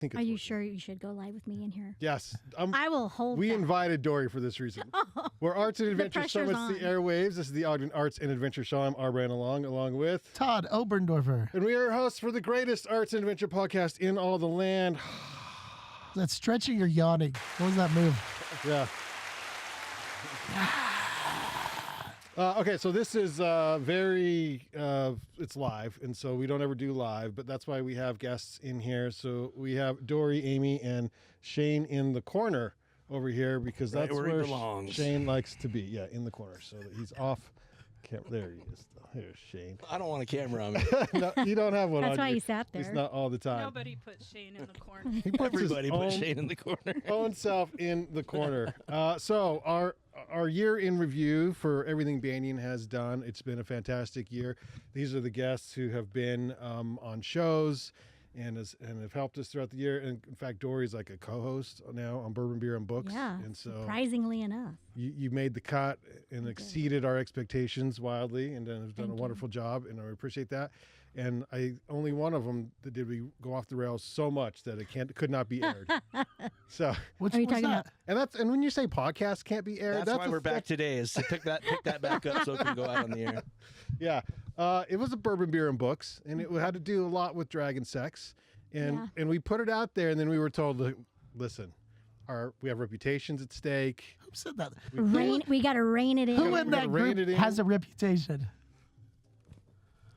think it's Are you working. sure you should go live with me in here? Yes. I will hold We that. invited Dorie for this reason. We're Arts and Adventure pressure's Summits, the on. airwaves. This is the Ogden Arts and Adventure Show. I'm Arbrand along with Todd Oberndorfer. And we are hosts for the greatest arts and adventure podcast in all the land. Is that stretching or yawning? What was that move? Yeah. Okay, so this is it's live, and so we don't ever do live, but that's why we have guests in here. So we have Dorie, Amy, and Shane in the corner over here because that's where he where belongs. Shane likes to be. Yeah, in the corner, so that he's off camera. There he is. There's Shane. I don't want a camera on me. No, you don't have one That's on why you. he sat there. It's not all the time. Nobody put Shane in the corner. He puts Everybody his put own, Shane in the corner. own self in the corner. So our year in review for everything Banyan has done. It's been a fantastic year. These are the guests who have been on shows and have helped us throughout the year. And in fact, Dorie's like a co-host now on Bourbon, Beer, and Books. Yeah, And so surprisingly enough. you made the cut and exceeded our expectations wildly, and have done a wonderful job, and I appreciate that. And only one of them did we go off the rails so much that it could not be aired. So Which Are you was talking that? about? and when you say podcast can't be aired, That's why we're back today, is to pick that back up so it can go out on the air. Yeah, it was a Bourbon, Beer, and Books, and it had to do a lot with dragon sex, and we put it out there, and then we were told, listen, we have reputations at stake. Who said that? We got to rein it in. Who in gotta that rein group it in. has a reputation?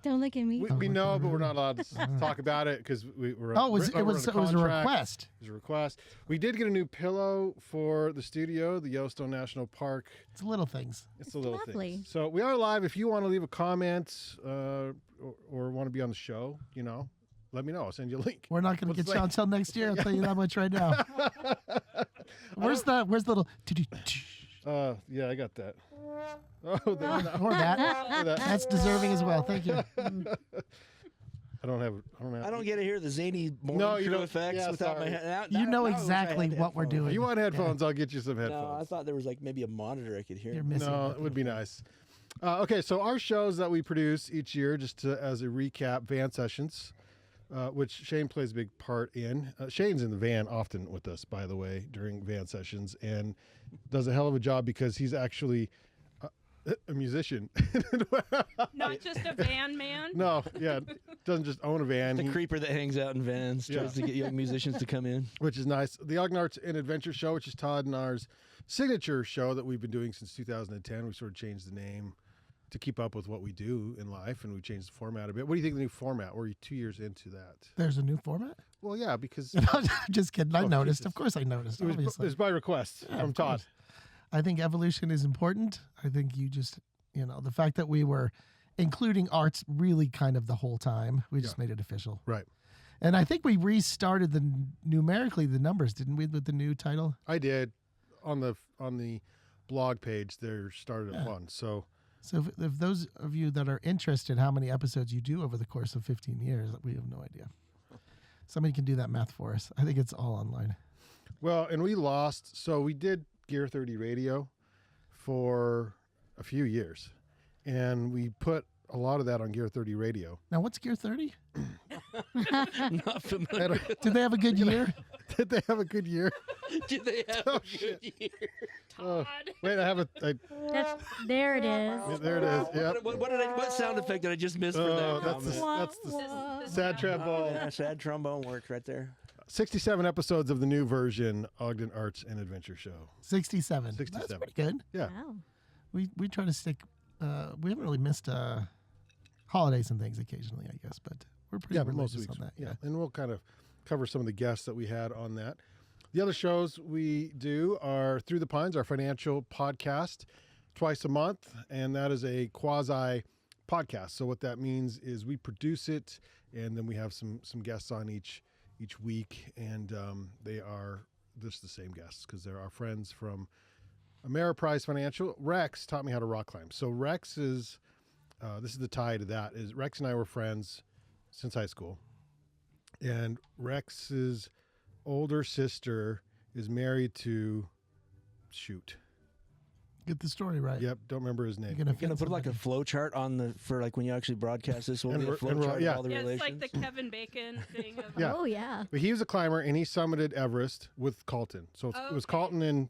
Don't look at me. We know, but we're not allowed to talk about it because we're Oh, it under was a contract. request. It was a request. We did get a new pillow for the studio, the Yellowstone National Park. It's little things. It's a little lovely. thing. So we are live. If you want to leave a comment or want to be on the show, let me know. I'll send you a link. We're not going to get you until next year. I'll tell you that much right now. Where's the little? Yeah, I got that. Oh, there, Or that. That's deserving as well. Thank you. I don't have. I don't get to hear the zany morning No, you crew don't- effects yeah, without sorry. my head. You know exactly what we're doing. If you want headphones, I'll get you some No, I headphones. thought there was like maybe a monitor I could hear. You're missing. No, it would be nice. Okay, so our shows that we produce each year, as a recap, van sessions, which Shane plays a big part in. Shane's in the van often with us, by the way, during van sessions, and does a hell of a job because he's actually a musician. Not just a van man. No, yeah, doesn't just own a van. The He- creeper that hangs out in vans tries to get young musicians to come in. which is nice. The Ogden Arts and Adventure Show, which is Todd and ours signature show that we've been doing since 2010. We sort of changed the name to keep up with what we do in life, and we changed the format a bit. What do you think of the new format? We're 2 years into that. There's a new format? Well, yeah, because I'm just kidding. I Oh, noticed. Jesus. Of course I noticed, it was obviously. by request Yeah, from of Todd. course. I think evolution is important. I think you just, the fact that we were including arts really kind of the whole time, we just made it official. Right. And I think we restarted numerically the numbers, didn't we, with the new title? I did on the blog page. There started at one. So if those of you that are interested how many episodes you do over the course of 15 years, we have no idea. Somebody can do that math for us. I think it's all online. well, and we lost. So we did Gear 30 Radio for a few years, and we put a lot of that on Gear 30 Radio. Now, what's Gear 30? Not familiar. Did they have a good year? Did they have a good year? Did they have Oh, a good year? Todd. Wait, I have a. There it is. Yeah, there it is. Yep. What sound effect did I just miss for that that's comment? the sad trombone. Yeah, sad trombone worked right there. 67 episodes of the new version Ogden Arts and Adventure Show. 67. 67. That's pretty good. Yeah. Wow. We try to stick. We haven't really missed holidays and things occasionally, I guess, but we're pretty Yeah, but most religious weeks. on that. Yeah. And we'll kind of cover some of the guests that we had on that. The other shows we do are Through the Pines, our financial podcast, twice a month, and that is a quasi podcast. So what that means is we produce it, and then we have some guests on each week, and they are just the same guests because they're our friends from Ameriprise Financial. Rex taught me how to rock climb. So Rex is, this is the tie to that, is Rex and I were friends since high school. And Rex's older sister is married to, Get the story right. Yep, don't remember his You're name. gonna, You're gonna put like a flow chart on the for like when you actually broadcast this. Will And be a we're- flow and we're- chart yeah. of all the Yeah, relations. it's like the Kevin Bacon thing. Of, Yeah. Oh yeah. But he was a climber, and he summited Everest with Carlton. So it was Okay. Carlton and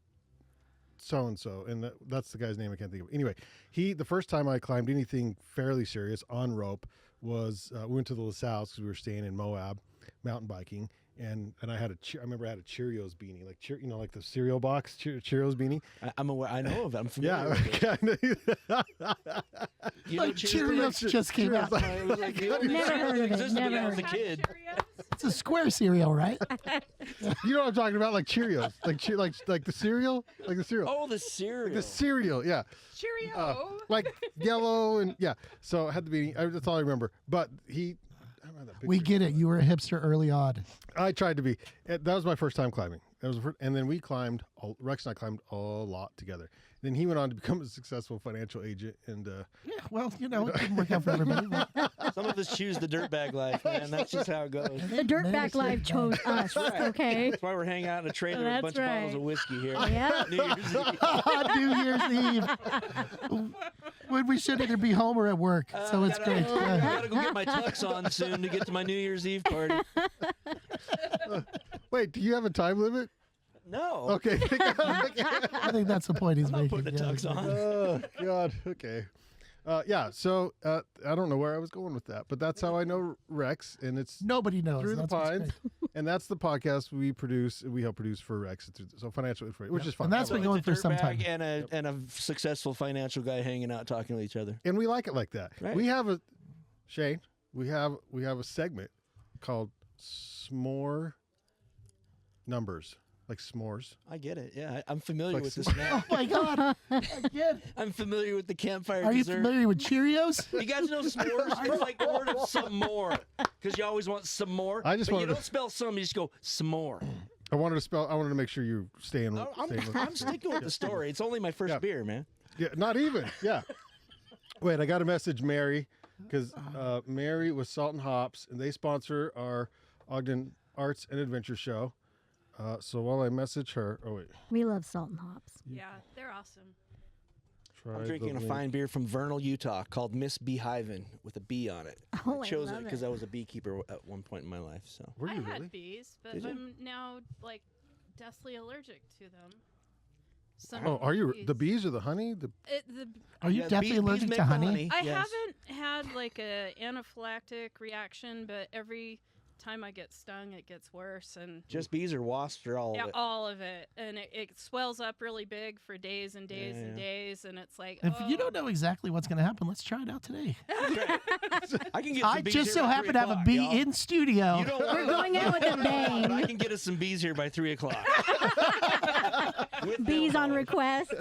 so-and-so, and that's the guy's name I can't think of. Anyway, the first time I climbed anything fairly serious on rope was we went to the LaSalle's because we were staying in Moab, mountain biking, and I had I remember I had a Cheerios beanie, like like the cereal box Cheerios beanie. I'm aware. I know of it. I'm familiar. Yeah, with it. kind of. You know, Like Cheerios just came out. It was like the only Never cereal heard that of it, existed when never I was a heard Have kid. Cheerios? It's a square cereal, right? You know what I'm talking about, like Cheerios, like the cereal, like the cereal, Oh, the cereal. the cereal, yeah. Cheerio. Like yellow and yeah. So it had to be. That's all I remember. But I don't know that We picture. get it. You were a hipster early on. I tried to be. That was my first time climbing. That was, and then we climbed. Rex and I climbed a lot together. Then he went on to become a successful financial agent, and Yeah, well, it didn't work out for everybody. But Some of us choose the dirtbag life, man. That's just how it goes. The Dirtbag Life chose us. Okay. That's why we're hanging out in a trailer with a That's bunch of bottles right. of whiskey here. Yeah. New Year's Eve. New Year's Eve. When we should either be home or at work, so it's great. I Yeah. gotta go get my tux on soon to get to my New Year's Eve party. wait, do you have a time limit? No. Okay. I think that's the point he's I'm not making. putting a yeah. tux on. Oh God. Okay. Yeah. So I don't know where I was going with that, but that's how I know Rex, and it's Nobody knows. Through the That's what's Pines, great. and that's the podcast we produce. We help produce for Rex. So financial information, which is fun. And that's I been love going for some time. Dirtbag and a successful financial guy hanging out talking to each other. it. And we like it like that. Right. We have Shane. We have a segment called S'more Numbers, like s'mores. I get it. Yeah, I'm familiar Like with this Oh now. my God. Again. I'm familiar with the campfire Are you dessert. familiar with Cheerios? You guys know s'mores? It's like the word of some more. Because you always want some more. I just but you wanted to- don't spell some, you just go some more. I wanted to make sure you're staying. No, I'm with sticking with the story. It's only my first Yeah. beer, man. Yeah, not even. Yeah. Wait, I got to message Mary because Mary with Salt and Hops, and they sponsor our Ogden Arts and Adventure Show. So while I message her, We love Salt and Hops. Yeah, they're awesome. try I'm drinking the a link. fine beer from Vernal, Utah called Miss Beehiven with a bee on it. Oh, I I chose it love because it. I was a beekeeper at one point in my life. So Were I you had really? bees, but Did you? I'm now like deathly allergic to them. Some Oh, of are you the bees or the honey? Are you Yeah, definitely bees allergic make to the honey? I yes. haven't had like a anaphylactic reaction, but every time I get stung, it gets worse, and Just bees or wasps or all yeah, of it? all of it, and it swells up really big for days and days and Yeah. days, and it's like If you oh. don't know exactly what's going to happen, let's try it out today. I can get some I bees just here so by happen 3 to have a o'clock, bee y'all. in studio. You don't We're going out with a but bang. I can get us some bees here by 3 o'clock. With Bees them on all. request.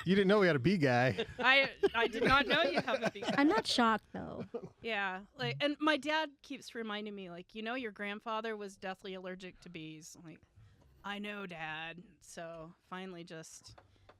You didn't know we had a bee guy. I did not know you have a bee. I'm not shocked though. Yeah, like, and my dad keeps reminding me, like, your grandfather was deathly allergic to bees. I'm like, I know, Dad. So finally,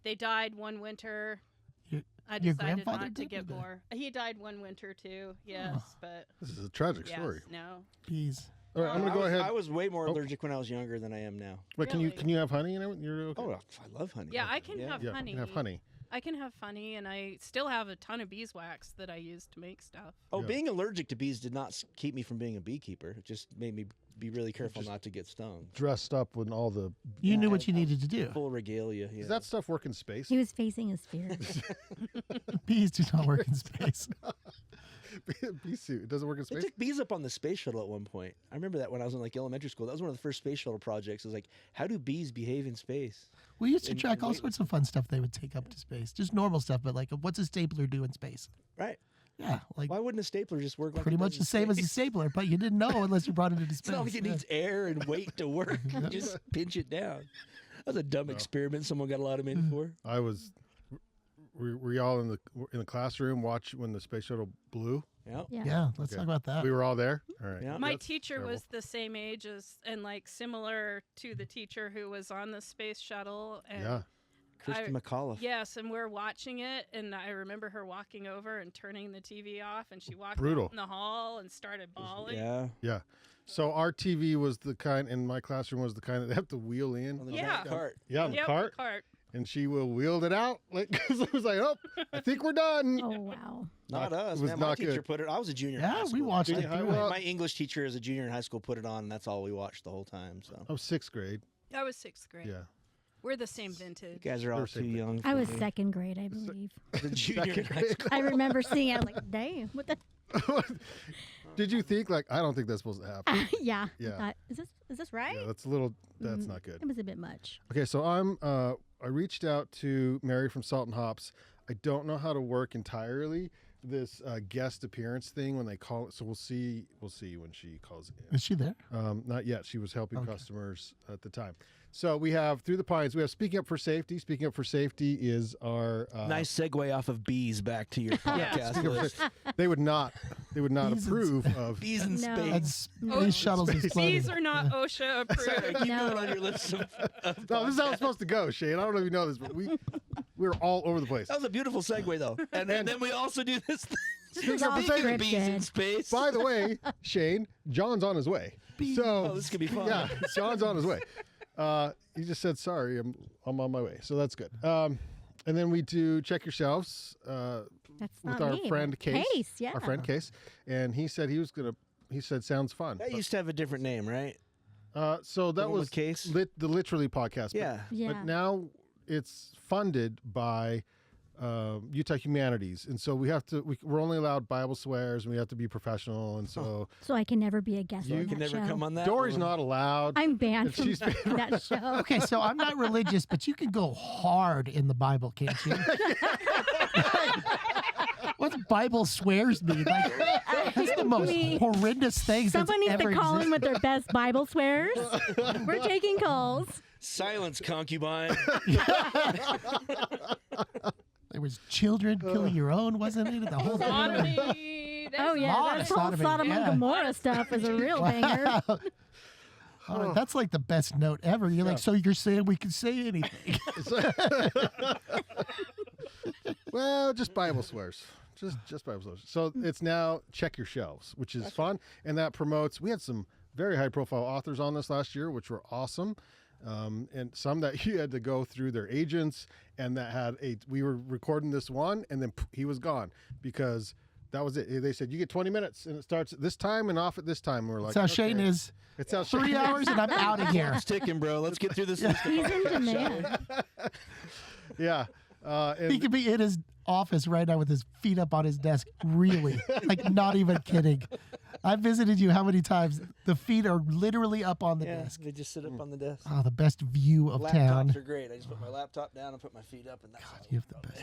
they died one winter. Your- I your decided grandfather not to did get or the- more. He died one winter too. Yes, but This is a tragic yes, story. no. Bees. All right, I'm gonna go ahead. I was way more Oh. allergic when I was younger than I am now. Wait, Really? can you have honey and everything? You're okay. Oh, I love honey. Yeah, I can have yeah, honey. you can have honey. I can have honey, and I still have a ton of beeswax that I use to make stuff. Oh, Yeah. being allergic to bees did not keep me from being a beekeeper. It just made me be really careful not to get stung. Dressed up with all the. You knew what you needed to do. Full regalia. Yeah. Does that stuff work in space? He was facing his fear. Bees do not work in space. Bee suit. It doesn't work in They space. took bees up on the space shuttle at one point. I remember that when I was in like elementary school. That was one of the first space shuttle projects. It was like, how do bees behave in space? We used to And- track and all wait- sorts of fun stuff they would take up to space. Just normal stuff, but like, what's a stapler do in space? Right. Yeah, like Why wouldn't a stapler just work like pretty it much does the in same as a space? stapler, but you didn't know unless you brought it into It's space. not like it Yeah. needs air and weight to work. You just pinch it down. That was a dumb experiment someone got a lot of money for. I was. Were y'all in the classroom watch when the space shuttle blew? Yeah. Yeah. Yeah, let's Okay. talk about that. We were all there. All right. Yeah. My That's teacher terrible. was the same age as, and like similar to the teacher who was on the space shuttle. And Yeah. Kristen McAuliffe. Yes, and we're watching it, and I remember her walking over and turning the TV off, and she walked Brutal. out in the hall and started bawling. Yeah. Yeah. So our TV was the kind in my classroom was the kind that they have to wheel in. On the Yeah. cart. Yeah, on the Yep, cart. the cart. and she will wield it out. Like, 'cause I was like, oh, I think we're done. Oh wow. Not us. It was Man, my not teacher good. put it. I was a junior. in Yeah, high we school. watched Junior it. high, through. well, My English teacher as a junior in high school put it on, and that's all we watched the whole time. So I was 6th grade. I was 6th grade. Yeah. We're the same vintage. you guys are all They're too same young. I for was me. 2nd grade, I believe. The junior in Second high grade. school. I remember seeing it. I'm like, dang, what the? Did you think like I don't think that's supposed to happen? Yeah. Yeah. I thought, is this right? Yeah, that's a little. That's not good. It was a bit much. Okay, so I reached out to Mary from Salt and Hops. I don't know how to work entirely this guest appearance thing when they call it. So we'll see when she calls in. Is she there? Not yet. She was helping Okay. customers at the time. So we have Through the Pines. We have Speaking Up for Safety. Speaking Up for Safety is our Nice segue off of bees back to your podcast. Speaking Up for list. Safety. They would not Bees and approve of. Bees in No. space. And Oh, space shuttles exploding. These are not OSHA Sorry, approved. keep No. going on your list of No, this is how it's supposed to go, Shane. I don't know if you know this, but we're all over the place. That was a beautiful segue, though. And then we also do this thing. This is Speaking all of the Speaking of bees in scripted. space. By the way, Shane, John's on his way. So Oh, this could be fun. yeah, John's on his way. He just said sorry. I'm on my way, so that's good. And then we do Check Your Shelves That's with not our me, friend but Case. yeah. Our friend Case, and he said he said sounds fun. That used to have a different name, right? So that one was with Case? the Literally podcast. Yeah. Yeah. But now it's funded by Utah Humanities, and so we're only allowed Bible swears, and we have to be professional, and so So I can never be a guest You on Can that never show. come on that. Dory's one. not allowed. I'm banned And from she's been- that show. Okay, so I'm not religious, but you can go hard in the Bible, can't you? What's Bible swears mean? Like, that's the most horrendous things that's Someone needs ever to call in existed. with their best Bible swears. We're taking calls. Silence, concubine. There was children killing your own, wasn't it? The whole thing. Sodomy. Oh yeah, lot that of whole sodomy, Sodom and yeah. Gomorrah stuff is a real banger. Wow. Oh, that's like the best note ever. You're like, so you're saying we can say anything? Well, just Bible swears. Just Bible swears. So it's now Check Your Shelves, which is fun, and that promotes. We had some very high-profile authors on this last year, which were awesome, and some that you had to go through their agents, and that had we were recording this one, and then he was gone because that was it. They said you get 20 minutes, and it starts at this time and off at this time. And we're like, That's how Shane okay. is. It's how 3 Shane. hours and I'm out of here. It's ticking, bro. Let's get through this. He's in demand. Yeah. He could be in his office right now with his feet up on his desk. Really, like not even kidding. I visited you how many times? The feet are literally up on the Yeah, desk. they just sit up on the desk. Oh, the best view of Laptops town. are great. I just put my laptop down and put my feet up, and that's all. You have the best.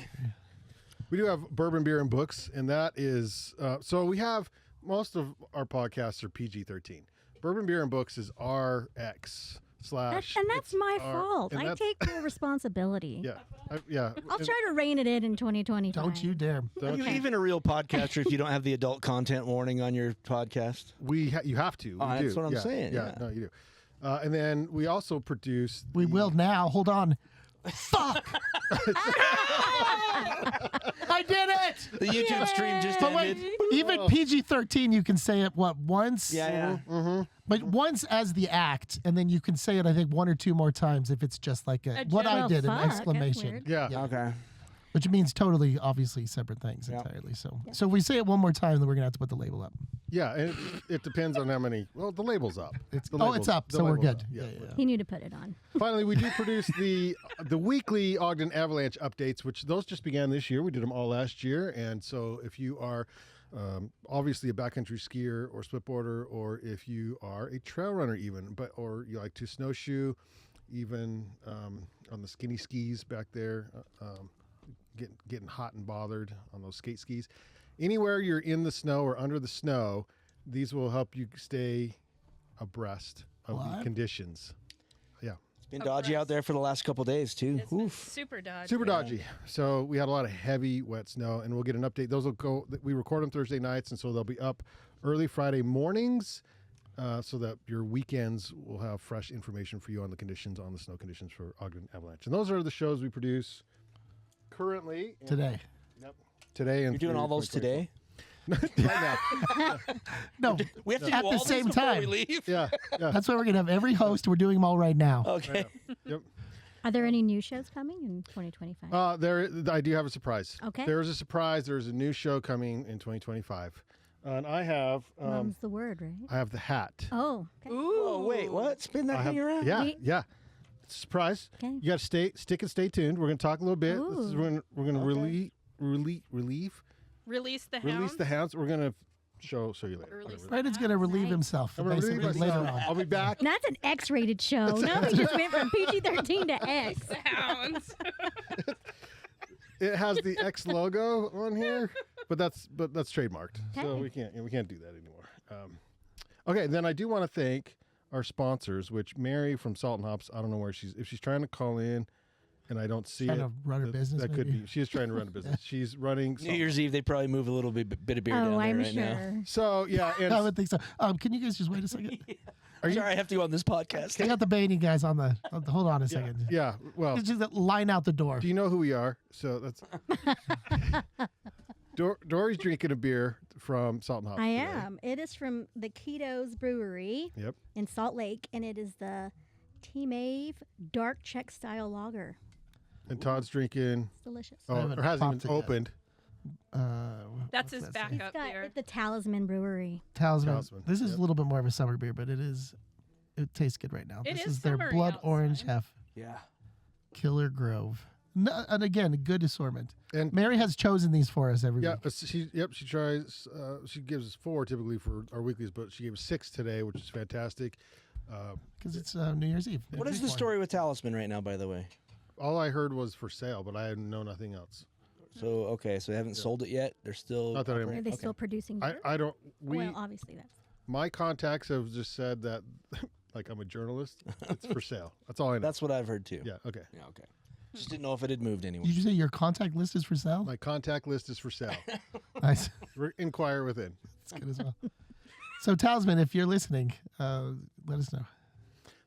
We do have Bourbon, Beer, and Books, and that is so we have most of our podcasts are PG-13. Bourbon, Beer, and Books is RX / And that's my our- fault. and I that's- take full responsibility. Yeah, yeah. I'll And try to rein it in 2025. Don't you dare. don't Are you you- even a real podcaster if you don't have the adult content warning on your podcast? you have to. Oh, We that's do. what I'm Yeah, saying, Yeah, yeah. no, you do. And then we also produce. We the- will now. Hold on. Fuck! I did it! The YouTube stream just But wait, ended. even PG-13, you can say it, what, once? Yeah, yeah. But once as the act, and then you can say it, I think, 1 or 2 more times if it's just like what I Well, did, an fuck, that's exclamation. weird. Yeah. Okay. Which means totally, obviously, separate things Yep. entirely. So if we say it one more time, then we're going to have to put the label up. Yeah, and it depends on how many. Well, the label's up. The It's label's- up, the so we're label's good. up. Yeah, Yeah. yeah. He knew to put it on. Finally, we do produce the weekly Ogden Avalanche updates, which those just began this year. We did them all last year, and so if you are obviously a backcountry skier or splitboarder, or if you are a trail runner, even, or you like to snowshoe, even on the skinny skis back there, getting hot and bothered on those skate skis. Anywhere you're in the snow or under the snow, these will help you stay abreast of the What? conditions. Yeah. It's been dodgy out there for the last couple days too. It's been Oof. super dodgy. Super dodgy. So we had a lot of heavy, wet snow, and we'll get an update. Those will go. We record them Thursday nights, and so they'll be up early Friday mornings, so that your weekends will have fresh information for you on the conditions, on the snow conditions for Ogden Avalanche. And those are the shows we produce currently Today. Yep. Today and You're doing through all those 2024. today? Right now. No, We have to At do the all same this before time. we leave. Yeah. Yeah. that's why we're going to have every host. We're doing them all right now. Okay. Yep. Are there any new shows coming in 2025? I do have a surprise. Okay. There's a surprise. There's a new show coming in 2025. And I have Mum's the word, right? I have the hat. Oh, okay. Oh, wait, what? Spin that thing around? Yeah, We- yeah. Surprise. Okay. You got to stick and stay tuned. We're going to talk a little bit. This is Ooh. we're going to Okay. Release the hounds. release the hounds. We're going to show you later. Release Whatever. Brandon's going to relieve Nice. himself I'm gonna basically relieve later myself. on. I'll be back. That's an X-rated show. Now we just went from PG-13 to X. the hounds. It has the X logo on here, but that's trademarked, so Okay. we can't do that anymore. Okay, then I do want to thank our sponsors, which Mary from Salt and Hops. I don't know where if she's trying to call in, and I don't see Trying it. to run her business, That could maybe? be. She is trying to run a business. She's running. New Year's Eve, they probably move a little bit of beer down Oh, there I'm right now. sure. So yeah, and I would think so. Can you guys just wait a second? Are you- Sorry, I have to go on this podcast. I got the Banyan guys on the. Hold on a second. yeah. Well, It's just line out the door. do you know who we are? So that's. Dorie's drinking a beer from Salt and Hops. I today. am. It is from the Keto's Brewery Yep. in Salt Lake, and it is the Team Ave Dark Czech Style Lager. And Todd's drinking. It's delicious. I Oh, haven't or hasn't popped even it yet. opened. That's what's his that say? He's backup got beer. it's the Talisman Brewery. Talisman. Talisman, This is yep. a little bit more of a summer beer, but it tastes good right now. It This is is their summery Blood Orange outside. Hef Yeah. Killer Grove. No, and again, a good assortment. And Mary has chosen these for us every yeah, week. but she tries. She gives us 4 typically for our weeklies, but she gave us 6 today, which is fantastic. Because it's New Year's Eve. What is the story with Talisman right now, by the way? All I heard was for sale, but I know nothing else. So, okay, so they haven't sold it yet? They're still... Not that I- Are they still producing beer? I don't. Well, obviously that's. My contacts have just said that, like I'm a journalist. It's for sale. That's all I know. That's what I've heard, too. Yeah. Okay. Yeah, okay. Just didn't know if it had moved anywhere. Did you say your contact list is for sale? My contact list is for sale. Nice. Inquire within. That's good as well. So, Talisman, if you're listening, let us know.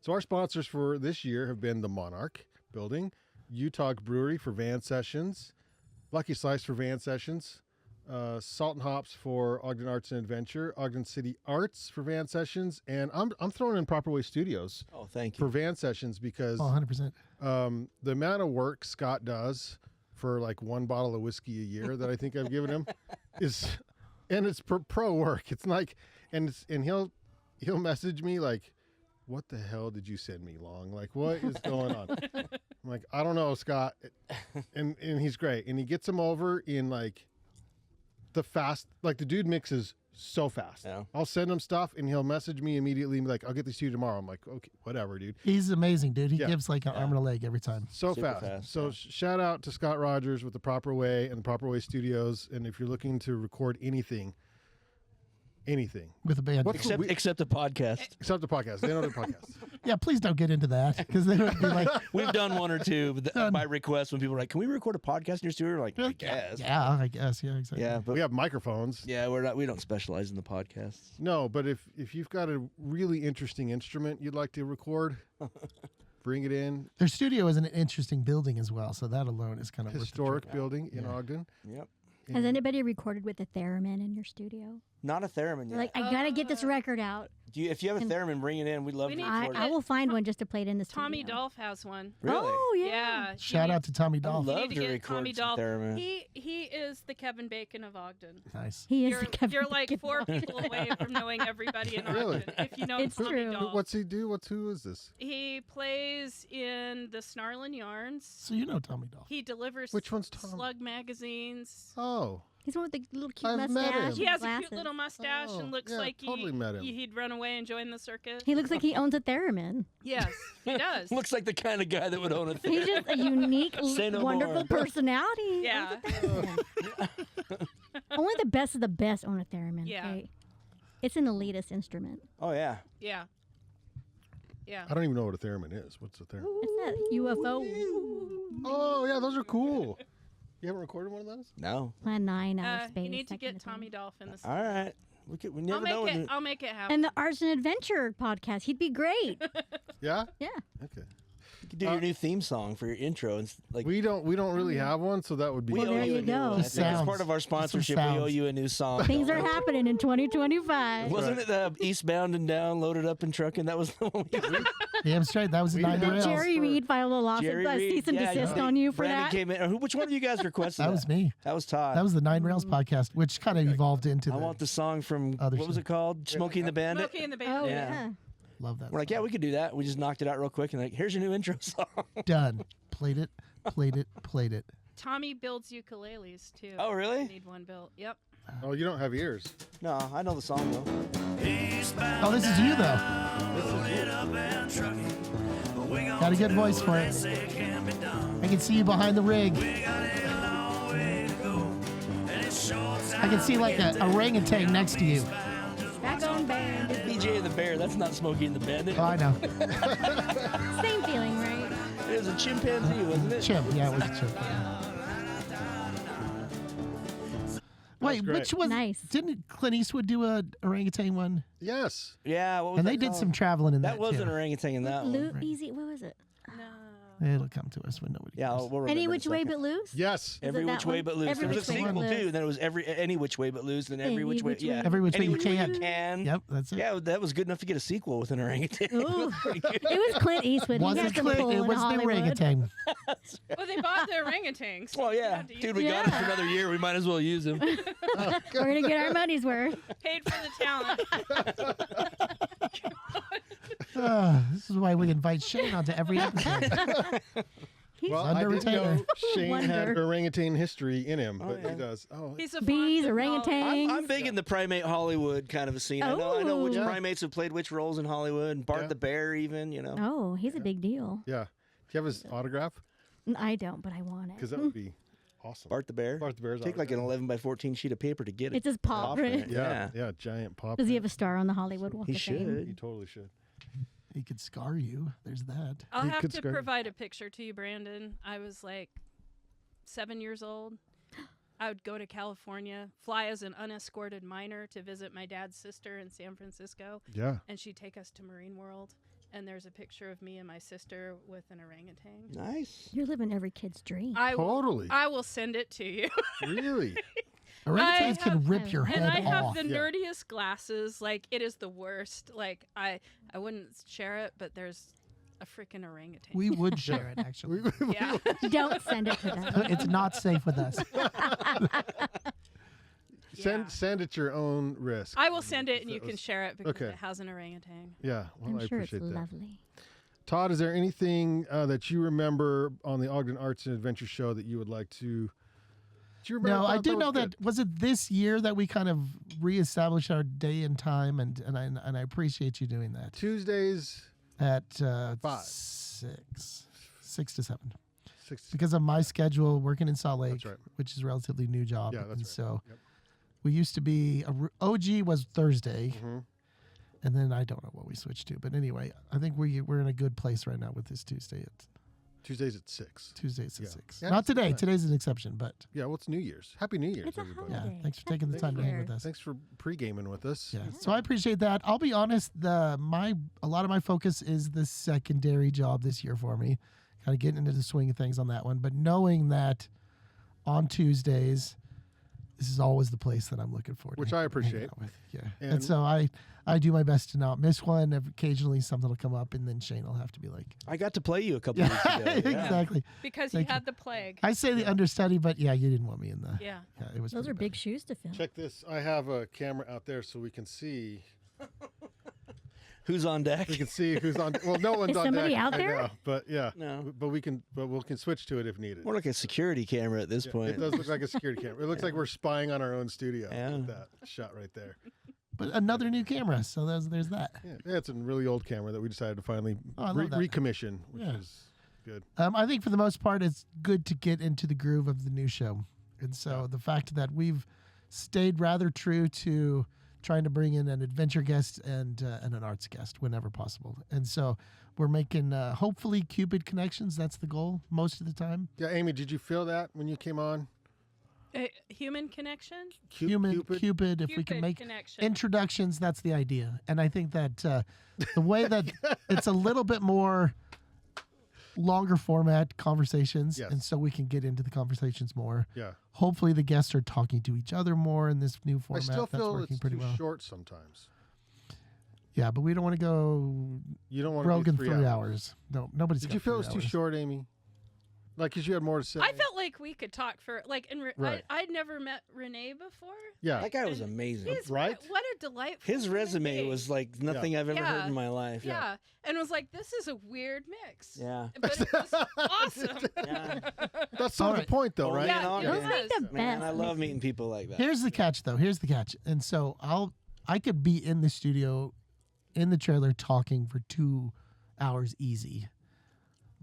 So our sponsors for this year have been the Monarch Building, Utah Brewery for van sessions, Lucky Slice for van sessions, Salt and Hops for Ogden Arts and Adventure, Ogden City Arts for van sessions, and I'm throwing in Proper Way Studios Oh, thank for you. van sessions because Oh, 100%. the amount of work Scott does for like 1 bottle of whiskey a year that I think I've given him is, and it's pro work. It's like, and he'll message me like, what the hell did you send me, Long? Like, what is going on? I'm like, I don't know, Scott. And he's great. And he gets them over in like the dude mixes so fast. Yeah. I'll send him stuff and he'll message me immediately and be like, I'll get these to you tomorrow. I'm like, okay, whatever, dude. He's amazing, dude. He Yeah. gives like an arm and a leg every time. So Super fast. fast, So yeah. shout out to Scott Rogers with the Proper Way and the Proper Way Studios. And if you're looking to record anything, With a band. What's- Except the podcast. except the podcast, they know the podcast. Yeah, please don't get into that because they would be like, We've done 1 or 2 but Done. by request when people are like, can we record a podcast in your studio? We're like, I yeah, guess. I guess. Yeah, exactly. Yeah, but We have microphones. yeah, we don't specialize in the podcasts. No, but if you've got a really interesting instrument you'd like to record, bring it in. Their studio is an interesting building as well, so that alone is kind of worth the Historic trip. building in Yeah. Ogden. Yep. Has And anybody recorded with a theremin in your studio? Not a theremin They're yet. like, I gotta get this record out. If you have a theremin, bring it in. We'd love We to need record I it. will find one just to play it in the studio. Tommy Dolph has one. Really? Oh yeah. Yeah. Shout out to Tommy I'd Dolph. love need to to get record Tommy some Dolph. theremin. He is the Kevin Bacon of Ogden. Nice. He is You're, the Kevin you're like Bacon 4 of people away from knowing everybody in Really? Ogden. If you know It's Tommy true. Dolph. what's he do? Who is this? He plays in the Snarlin' Yarns. So you know Tommy Dolph. He delivers Which one's Tom? Slug magazines. Oh, He's one with the little cute I've met mustache. him. He has a glasses. cute little mustache Oh, and looks yeah, like totally met him. he'd run away and join the circus. He looks like he owns a theremin. Yes, he does. Looks like the kind of guy that would own a He's just a unique, Say no wonderful more. personality. He Yeah. owns a theremin. Only the best of the best own a theremin. Yeah. Okay? It's an elitist instrument. Oh, yeah. Yeah. Yeah. I don't even know what a theremin is. What's a theremin? It's that UFO. Oh yeah, those are cool. You haven't recorded one of those? No. Plan 9 outer space. You need to that kind get of thing. Tommy Dolph in this. All right. We never know. I'll make it happen. And the Arts and Adventure podcast. He'd be great. Yeah. Yeah. Okay. You could do your new theme song for your intro. And like We don't really have one, so that would be. we Well, owe there you you a new go. one. I think as Sounds. part of our Some sponsorship, we owe sounds. you a new song. Things are happening in 2025. Wasn't it Eastbound and Down, Loaded Up and Trucking? That was the one. Damn straight. That was the We 9 did rails. Jerry Reed filed a lawsuit, Jerry Reed, cease and yeah, desist yeah. on you for Brandon that. came in. Which one of you guys requested That was me. That was Todd. That was the 9 Rails podcast, which kind of evolved into I the want the song from, Other what was stuff. it called? Smokey and the Bandit? Smokey and the Oh, Bandit. Yeah. yeah. love that. We're like, yeah, we could do that. We just knocked it out real quick and like, here's your new intro song. Done. Played it. Played it. Tommy builds ukuleles too. Oh, really? I need one built. Yep. Oh, you don't have ears. No, I know the song though. Oh, this is you though. Got a good voice for it. I can see you behind the rig. I can see like a orangutan next to you. Back on band. BJ and the Bear, that's not Smokey and the Bandit. Oh, I know. Same feeling, right? It was a chimpanzee, wasn't it? Chimp. Yeah, it was a chimp. Wait, great. which was Nice. Didn't Clint Eastwood do a orangutan one? Yes. Yeah, what was And that they did called? some traveling in that That was too. an orangutan in that one. Lou, easy. What was it? No. It'll come to us when nobody Yeah, cares. we'll remember Any in a Which Way second. But Loose? Yes. Every it that Which Way one? But Loose. Every There was a Which Way sequel But too, Loose. and then it was Any Which Way But Loose, then Every Any Which Way. Which Yeah. Way. Every Which Way Any You Which Way Can. You Can. Yep, that's it. Yeah, that was good enough to get a sequel with an orangutan. Ooh. It was Clint Eastwood. He Wasn't got some Clint, pull it in was the Hollywood. orangutan. Well, they bought the orangutans. Well, yeah. Do you Dude, we got him for Yeah. another year. We might as well use him. We're going to get our money's worth. paid for the talent. This is why we invite Shane onto every episode. Well, under I didn't know retainer. Shane had Wonder. orangutan history in him, but yeah. he does. Oh, He's a Bees, fond of orangutans. I'm big in the primate Hollywood kind of a scene. I know which Oh. primates have played which roles in Hollywood. And Bart Yeah. the Bear, even, you know. Oh, he's a big deal. yeah. Do you have his autograph? I don't, but I want it. Because that would be awesome. Bart the Bear. Bart the Bear's Take like an autograph. 11 by 14 sheet of paper to get it. It's his paw print. Yeah, yeah, giant pop. Does he have a star on the Hollywood Walk He of Fame? He should. totally should. He could scar you. There's that. I'll He have could to scar- provide a picture to you, Brandon. I was like 7 years old. I would go to California, fly as an unescorted minor to visit my dad's sister in San Francisco, Yeah. and she'd take us to Marine World. And there's a picture of me and my sister with an orangutan. Nice. You're living every kid's dream. Totally. I will send it to you. Really? Orangutans can have- rip your And head I have off. the Yeah. nerdiest glasses. Like, it is the worst. Like, I wouldn't share it, but there's a freaking orangutan. We would share it, actually. yeah. Don't send it to them. It's not safe with us. Send at your own risk. I will send it and That you can was- share it because okay. it has an orangutan. Yeah. Well, I'm I sure it's appreciate that. lovely. Todd, is there anything that you remember on the Ogden Arts and Adventure Show that you would like to? Do you remember? No, I thought do that know was that. Was it this year that we kind of reestablished our day and time, and I appreciate you doing that Tuesdays at 5. 6 to 7 6. because of my schedule working in Salt Lake, That's right. which is a relatively new job. Yeah, that's and right. so Yep. we used to be OG was Thursday, Mhm. and then I don't know what we switched to, but anyway, I think we're in a good place right now with this Tuesday at Tuesdays at 6. Tuesdays at Yeah. 6. Yeah, Not it's today. nice. Today's an exception, but Yeah. Well, it's New Year's. Happy New Year's, It's a everybody. yeah. holiday. Thanks for taking the Happy time to New hang Year. with us. Thanks for pre-gaming with us. Yeah. So I appreciate that. I'll be honest, a lot of my focus is the secondary job this year for me. Kind of getting into the swing of things on that one. But knowing that on Tuesdays, this is always the place that I'm looking forward to. Which I hanging appreciate. out with. Yeah. And- And so I do my best to not miss one. Occasionally something will come up and then Shane will have to be like, I got to play you a couple yeah, weeks ago. Yeah. exactly. Because Thank you you. had the plague. I say the understudy, but yeah, you didn't want me in the. Yeah. Yeah, it was Those pretty are bad. big shoes to fill. Check this. I have a camera out there so we can see. Who's on deck? We can see who's on. Well, no one's Is on somebody deck out right there? now, but yeah. No. But we can switch to it if needed. More like a security camera at this Yeah, point. it does look like a security camera. It looks like we're spying on our own studio. Yeah. With that shot right there. But another new camera, so there's that. Yeah, it's a really old camera that we decided to finally Oh, I love that. recommission, which Yeah. is good. I think for the most part, it's good to get into the groove of the new show. And so the fact that we've stayed rather true to trying to bring in an adventure guest and an arts guest whenever possible. And so we're making, hopefully, Cupid connections. That's the goal most of the time. Yeah, Amy, did you feel that when you came on? A human connection? Cupid, if we can make connection. introductions, that's the idea. And I think that the way that it's a little bit more longer format conversations, Yes. and so we can get into the conversations more. Yeah. Hopefully the guests are talking to each other more in this new I format. still That's feel working it's pretty too well. short sometimes. Yeah, but we don't want to go You don't want Rogan to do 3 hours. No, nobody's. Did got you feel it 3 was too hours. short, Amy? Like, because you had more to say. I felt like we could talk for like, Right. I'd never met Renee before. Yeah. That guy was amazing. He's Right? What a delightful. His human resume being. was like nothing I've ever heard in my life. Yeah. And was like, this is a weird mix. Yeah. But it was awesome. Yeah. That's sort of the point, though, right? Yeah, on, it Those man. make the Man, best. I love meeting people like that. Here's the catch, though. Here's the catch. And so I could be in the studio, in the trailer, talking for 2 hours easy.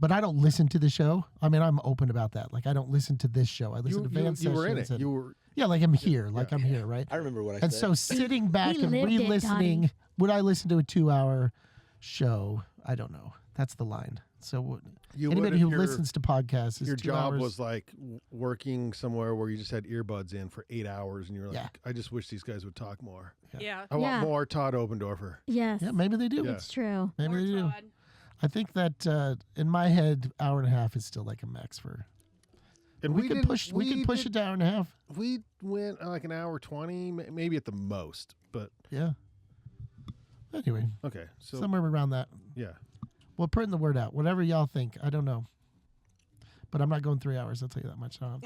But I don't listen to the show. I mean, I'm open about that. Like, I don't listen to this show. I listen to Van You were in it. Sessions and- You were. yeah, like I'm here. Like I'm here, right? I remember what I And said. so sitting back and lived it, re-listening, Dottie. would I listen to a 2-hour show? I don't know. That's the line. So You would anybody if who your- listens to podcasts is Your 2 job hours. was like working somewhere where you just had earbuds in for 8 hours, and you were like, Yeah. I just wish these guys would talk more. Yeah. I want Yeah. more Todd Oberndorfer. Yes. Yeah, maybe they do. Yeah. It's true. Maybe More they do. Todd. I think that in my head, hour and a half is still like a max for. And we could didn't- push. We could push did- it to hour and a half. We went like an hour 20, maybe at the most. But Yeah. Anyway, okay, so somewhere around that. yeah, We're putting the word out. Whatever y'all think, I don't know. But I'm not going 3 hours. I'll tell you that much. No,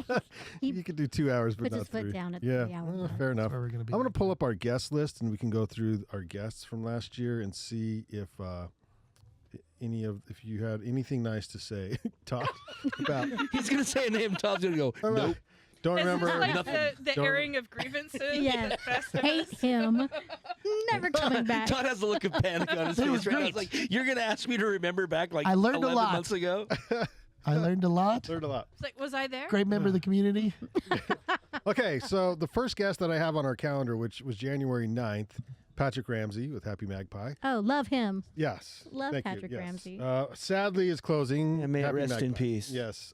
that's you could do 2 hours, but Puts not his foot 3. down at yeah, 3 hour mark. fair enough. where we're gonna be. I'm going to pull up our guest list, and we can go through our guests from last year and see if if you had anything nice to say, Todd, about. He's gonna say a name. Todd's gonna go. Nope. Don't Is remember. this like nothing. the Don't- airing of grievances? Yes. at Festivus? Hate him. Never coming back. Todd has a look of panic on his It face was right now. great. It's like, you're gonna ask me to remember back like I learned a 11 lot. months ago. I learned a lot. Learned a lot. It's like, was I there? Great member of the community. Okay, so the first guest that I have on our calendar, which was January 9th, Patrick Ramsey with Happy Magpie. Oh, love him. Yes. Love thank you, Patrick yes. Ramsey. Sadly is closing. And may it Happy rest in Magpie. peace. Yes.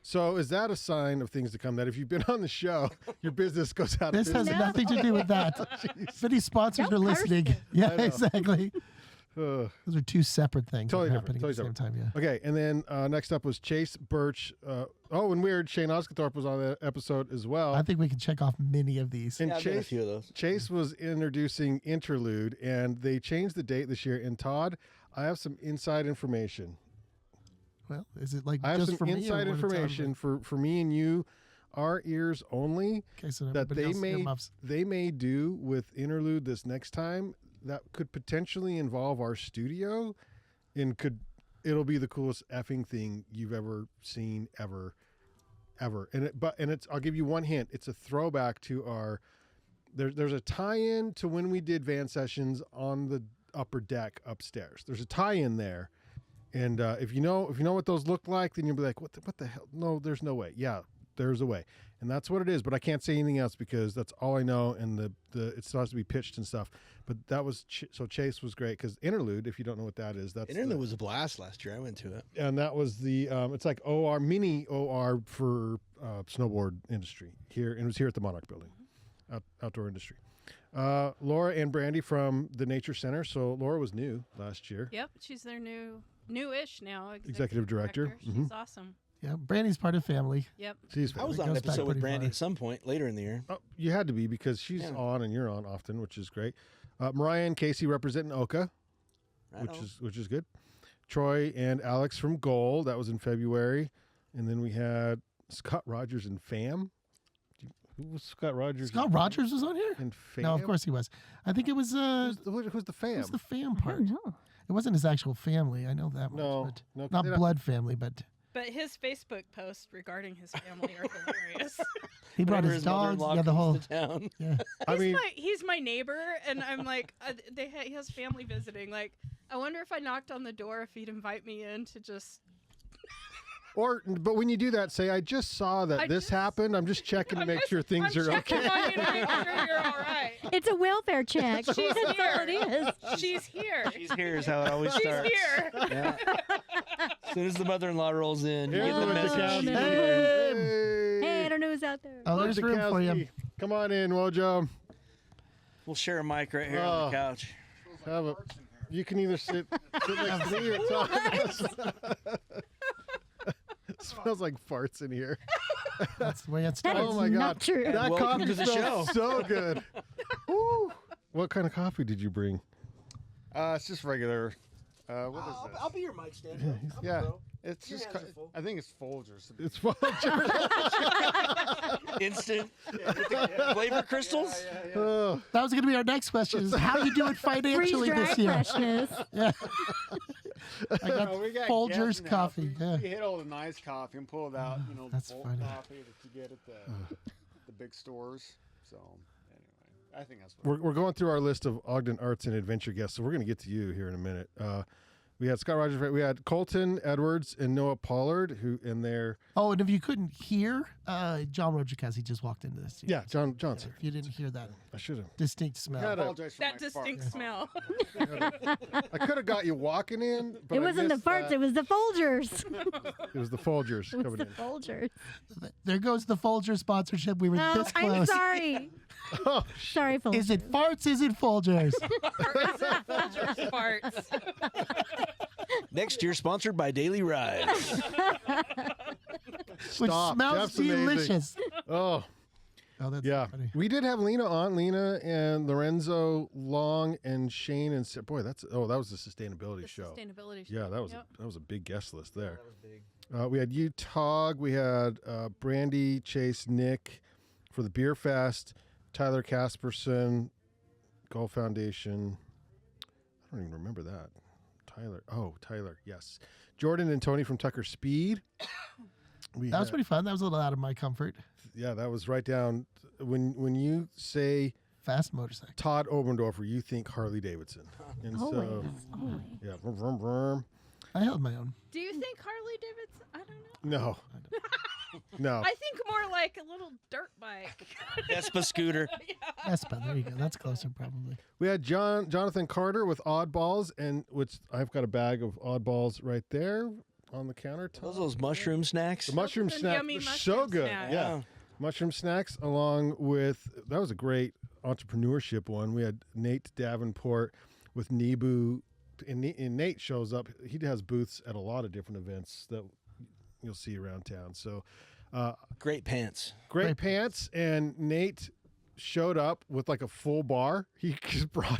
So is that a sign of things to come? That if you've been on the show, your business goes out This of has business? nothing to do with that. If any sponsors Don't are curse listening, him. yeah, I know. exactly. Ugh. Those are two separate things Totally that are different, happening totally at the same time. Yeah. Okay, and then next up was Chase Birch. And weird, Shane Osguthorpe was on that episode as well. I think we can check off many of these. and Yeah, I've got a Chase, few of those. Chase was introducing Interlude, and they changed the date this year. And Todd, I have some inside information. Well, is it like I have just some for me? or inside what it's on? information for me and you, our ears only, Okay, so that everybody they else may earmuffs. they may do with Interlude this next time that could potentially involve our studio, and it'll be the coolest effing thing you've ever seen ever. And it's I'll give you one hint. It's a throwback to our. There's a tie-in to when we did van sessions on the upper deck upstairs. There's a tie-in there. And if you know what those look like, then you'll be like, what the hell? No, there's no way. Yeah, there's a way, and that's what it is. But I can't say anything else because that's all I know. And it's supposed to be pitched and stuff. But that was so Chase was great because Interlude. If you don't know what that is, that's Internet was a blast last year. I went to it. and that was the it's like OR mini OR for snowboard industry here, and it was here at the Monarch building, outdoor industry. Laura and Brandy from the Nature Center. So Laura was new last year. Yep, she's their newish now Executive director. She's Mhm. awesome. Yeah, Brandy's part of family. Yep. She's I was It on an goes back episode with pretty Brandy far. at some point later in the year. Oh, you had to be because she's Yeah. on and you're on often, which is great. Mariah and Casey representing Oka, Right on. which is good. Troy and Alex from Gold, that was in February, and then we had Scott Rogers and Fam. Who was Scott Rogers? Scott Rogers was on here? and Fam. No, of course he was. I think it was Who's the Fam? it was the fam I part. don't know. It wasn't his actual family. I know that No, much. no, But not they don't- blood family, but But his Facebook posts regarding his family are hilarious. he brought Whenever his mother-in-law dogs. Yeah, the whole. comes to town. Yeah. I mean, He's my neighbor, and I'm like, he has family visiting. Like, I wonder if I knocked on the door if he'd invite me in to just. but when you do that, say, I just saw that I this just- happened. I'm just checking to make sure things I'm are checking okay. on you to make sure you're all right. It's a welfare check. That's She's all here. it is. She's here. She's here is how it always She's starts. here. Yeah. As soon as the mother-in-law rolls in, you Here's get the what the message. couch no. is. Hey, I don't know who's out there. Oh, there's room for you. Wojciechowski. Come on in, Wojo. We'll share a mic right here on the couch. Have a. You can either sit next to me or talk. Smells like farts in here. That's the way it That starts. is Oh my God. not true. That Welcome coffee to the smells show. so good. Woo. what kind of coffee did you bring? It's just regular. What is this? I'll be your mic stand. Yeah, bro. it's Your just. hands are full. I think it's Folgers. It's Folgers. Instant flavor crystals. Oh, That was going to be our next question: is how you do it financially Freeze-dried this year? freshness. Yeah. I got No, we got Folgers guests now. coffee. We Yeah. hit all the nice coffee and pulled out, That's bulk funny. coffee that you get at the big stores. So anyway, I think that's what. we're going through our list of Ogden Arts and Adventure guests, so we're going to get to you here in a minute. We had Scott Rogers, we had Colton Edwards and Noah Pollard, who in their Oh, and if you couldn't hear, John Wojciechowski just walked into this. yeah, John's here. If you didn't hear that I should have. distinct smell. had a- Apologize for That my fart. distinct smell. I could have got you walking in, but It I wasn't the missed farts, that. it was the Folgers. It was the Folgers It was coming the in. Folgers. There goes the Folgers sponsorship. We were Oh, this I'm close. sorry. Oh, Sorry, Folgers. Is it farts? Is it Folgers? Folgers farts. Next year, sponsored by Daily Rides. Which Stop. smells That's amazing. delicious. oh. Oh, that's Yeah, funny. we did have Lena on. Lena and Lorenzo Long and Shane and boy, that was the sustainability The show. sustainability show. Yeah, that was Yep. that was a big guest list there. That was big. We had you, Tog. We had Brandy, Chase, Nick for the Beer Fest. Tyler Casperson, Golf Foundation. I don't even remember that. Tyler. Yes. Jordan and Tony from Tucker Speed. That was pretty fun. That was a little out of my comfort. Yeah, that was right down. When you say Fast motorcycle. Todd Oberndorfer, you think Harley Davidson. And Always. so, Always. yeah, vroom, vroom, vroom. I held my own. Do you think Harley Davidson? I don't know. No. No. I think more like a little dirt bike. Vespa scooter. Espa. There you go. That's closer, probably. We had Jonathan Carter with Oddballs, and which I've got a bag of Oddballs right there on the countertop. Those mushroom snacks. The mushroom Some snacks yummy were so mushroom good. snacks. Yeah. Mushroom snacks along with, that was a great entrepreneurship one. We had Nate Davenport with Nebu, and Nate shows up. He has booths at a lot of different events that you'll see around town. So Great pants. great pants, and Nate showed up with like a full bar. He just brought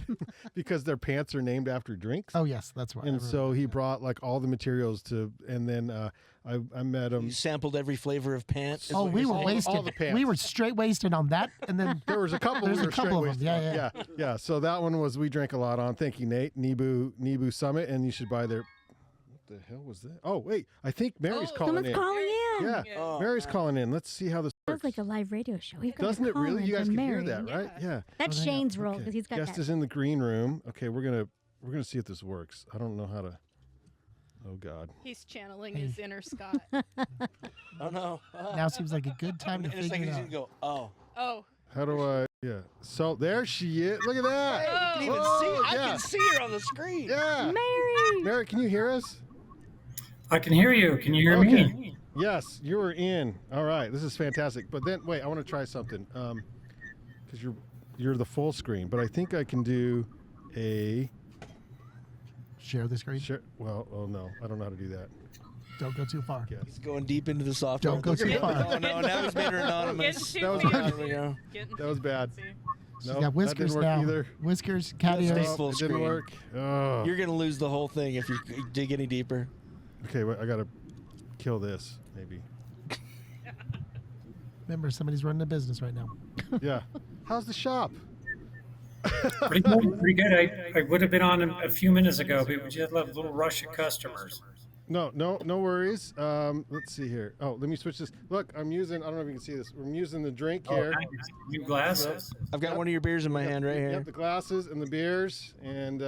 because their pants are named after drinks. Oh, yes. That's right. I And remember so he that. brought like all the materials and then I met him. You sampled every flavor of pants. is Oh, what we you're were saying? wasted. all the pants. We were straight wasted on that, and then There was a couple. There's we a were couple of straight them. wasted on. Yeah. So that one was we drank a lot on. Thank you, Nate. Nebu Summit, and you should buy their. What the hell was that? Oh wait, I think Mary's Oh, calling Someone's in. calling in. Yeah, Oh, Mary's calling in. Let's see how this Sounds works. like a live radio show. We've got Doesn't a it call really? in You guys from can hear Mary. that, right? Yeah. That's Oh, hang on. Shane's role Okay. because he's got Guest that. is in the green room. Okay, we're gonna see if this works. I don't know how to. Oh God. He's channeling his inner Scott. Oh no. now seems like a good time to In a second, figure he's it gonna out. go. Oh. Oh. How do I? Yeah. So there she is. Look at that. Hey, you can even Oh, see. I yeah. can see her on the screen. Yeah. Mary. Mary, can you hear us? I can hear you. Can you hear Okay. me? Yes, you were in. All right, this is fantastic. But then, wait, I want to try something. Because you're the full screen, but I think I can do a Share the screen. share. Well, oh no, I don't know how to do that. Don't go too far. Yes. He's going deep into the software. Don't go too Look at far. him. Oh no! Now he's made her anonymous. Getting That was too bad. There fancy. we go. Getting That was bad. fancy. She's Nope, got whiskers that didn't work now. either. Whiskers, cat Stay ears. full It didn't screen. work. Oh. You're gonna lose the whole thing if you dig any deeper. Okay, wait, I gotta kill this. Maybe. Remember, somebody's running a business right now. Yeah. How's the shop? Pretty good. Pretty good. I would have been on a few minutes ago, but we just had a little rush of customers. No worries. Let's see here. Oh, let me switch this. Look, I'm using. I don't know if you can see this. I'm using the drink Oh, here. nice. New glasses. I've got one of your beers in my hand right here. Yep, the glasses and the beers, and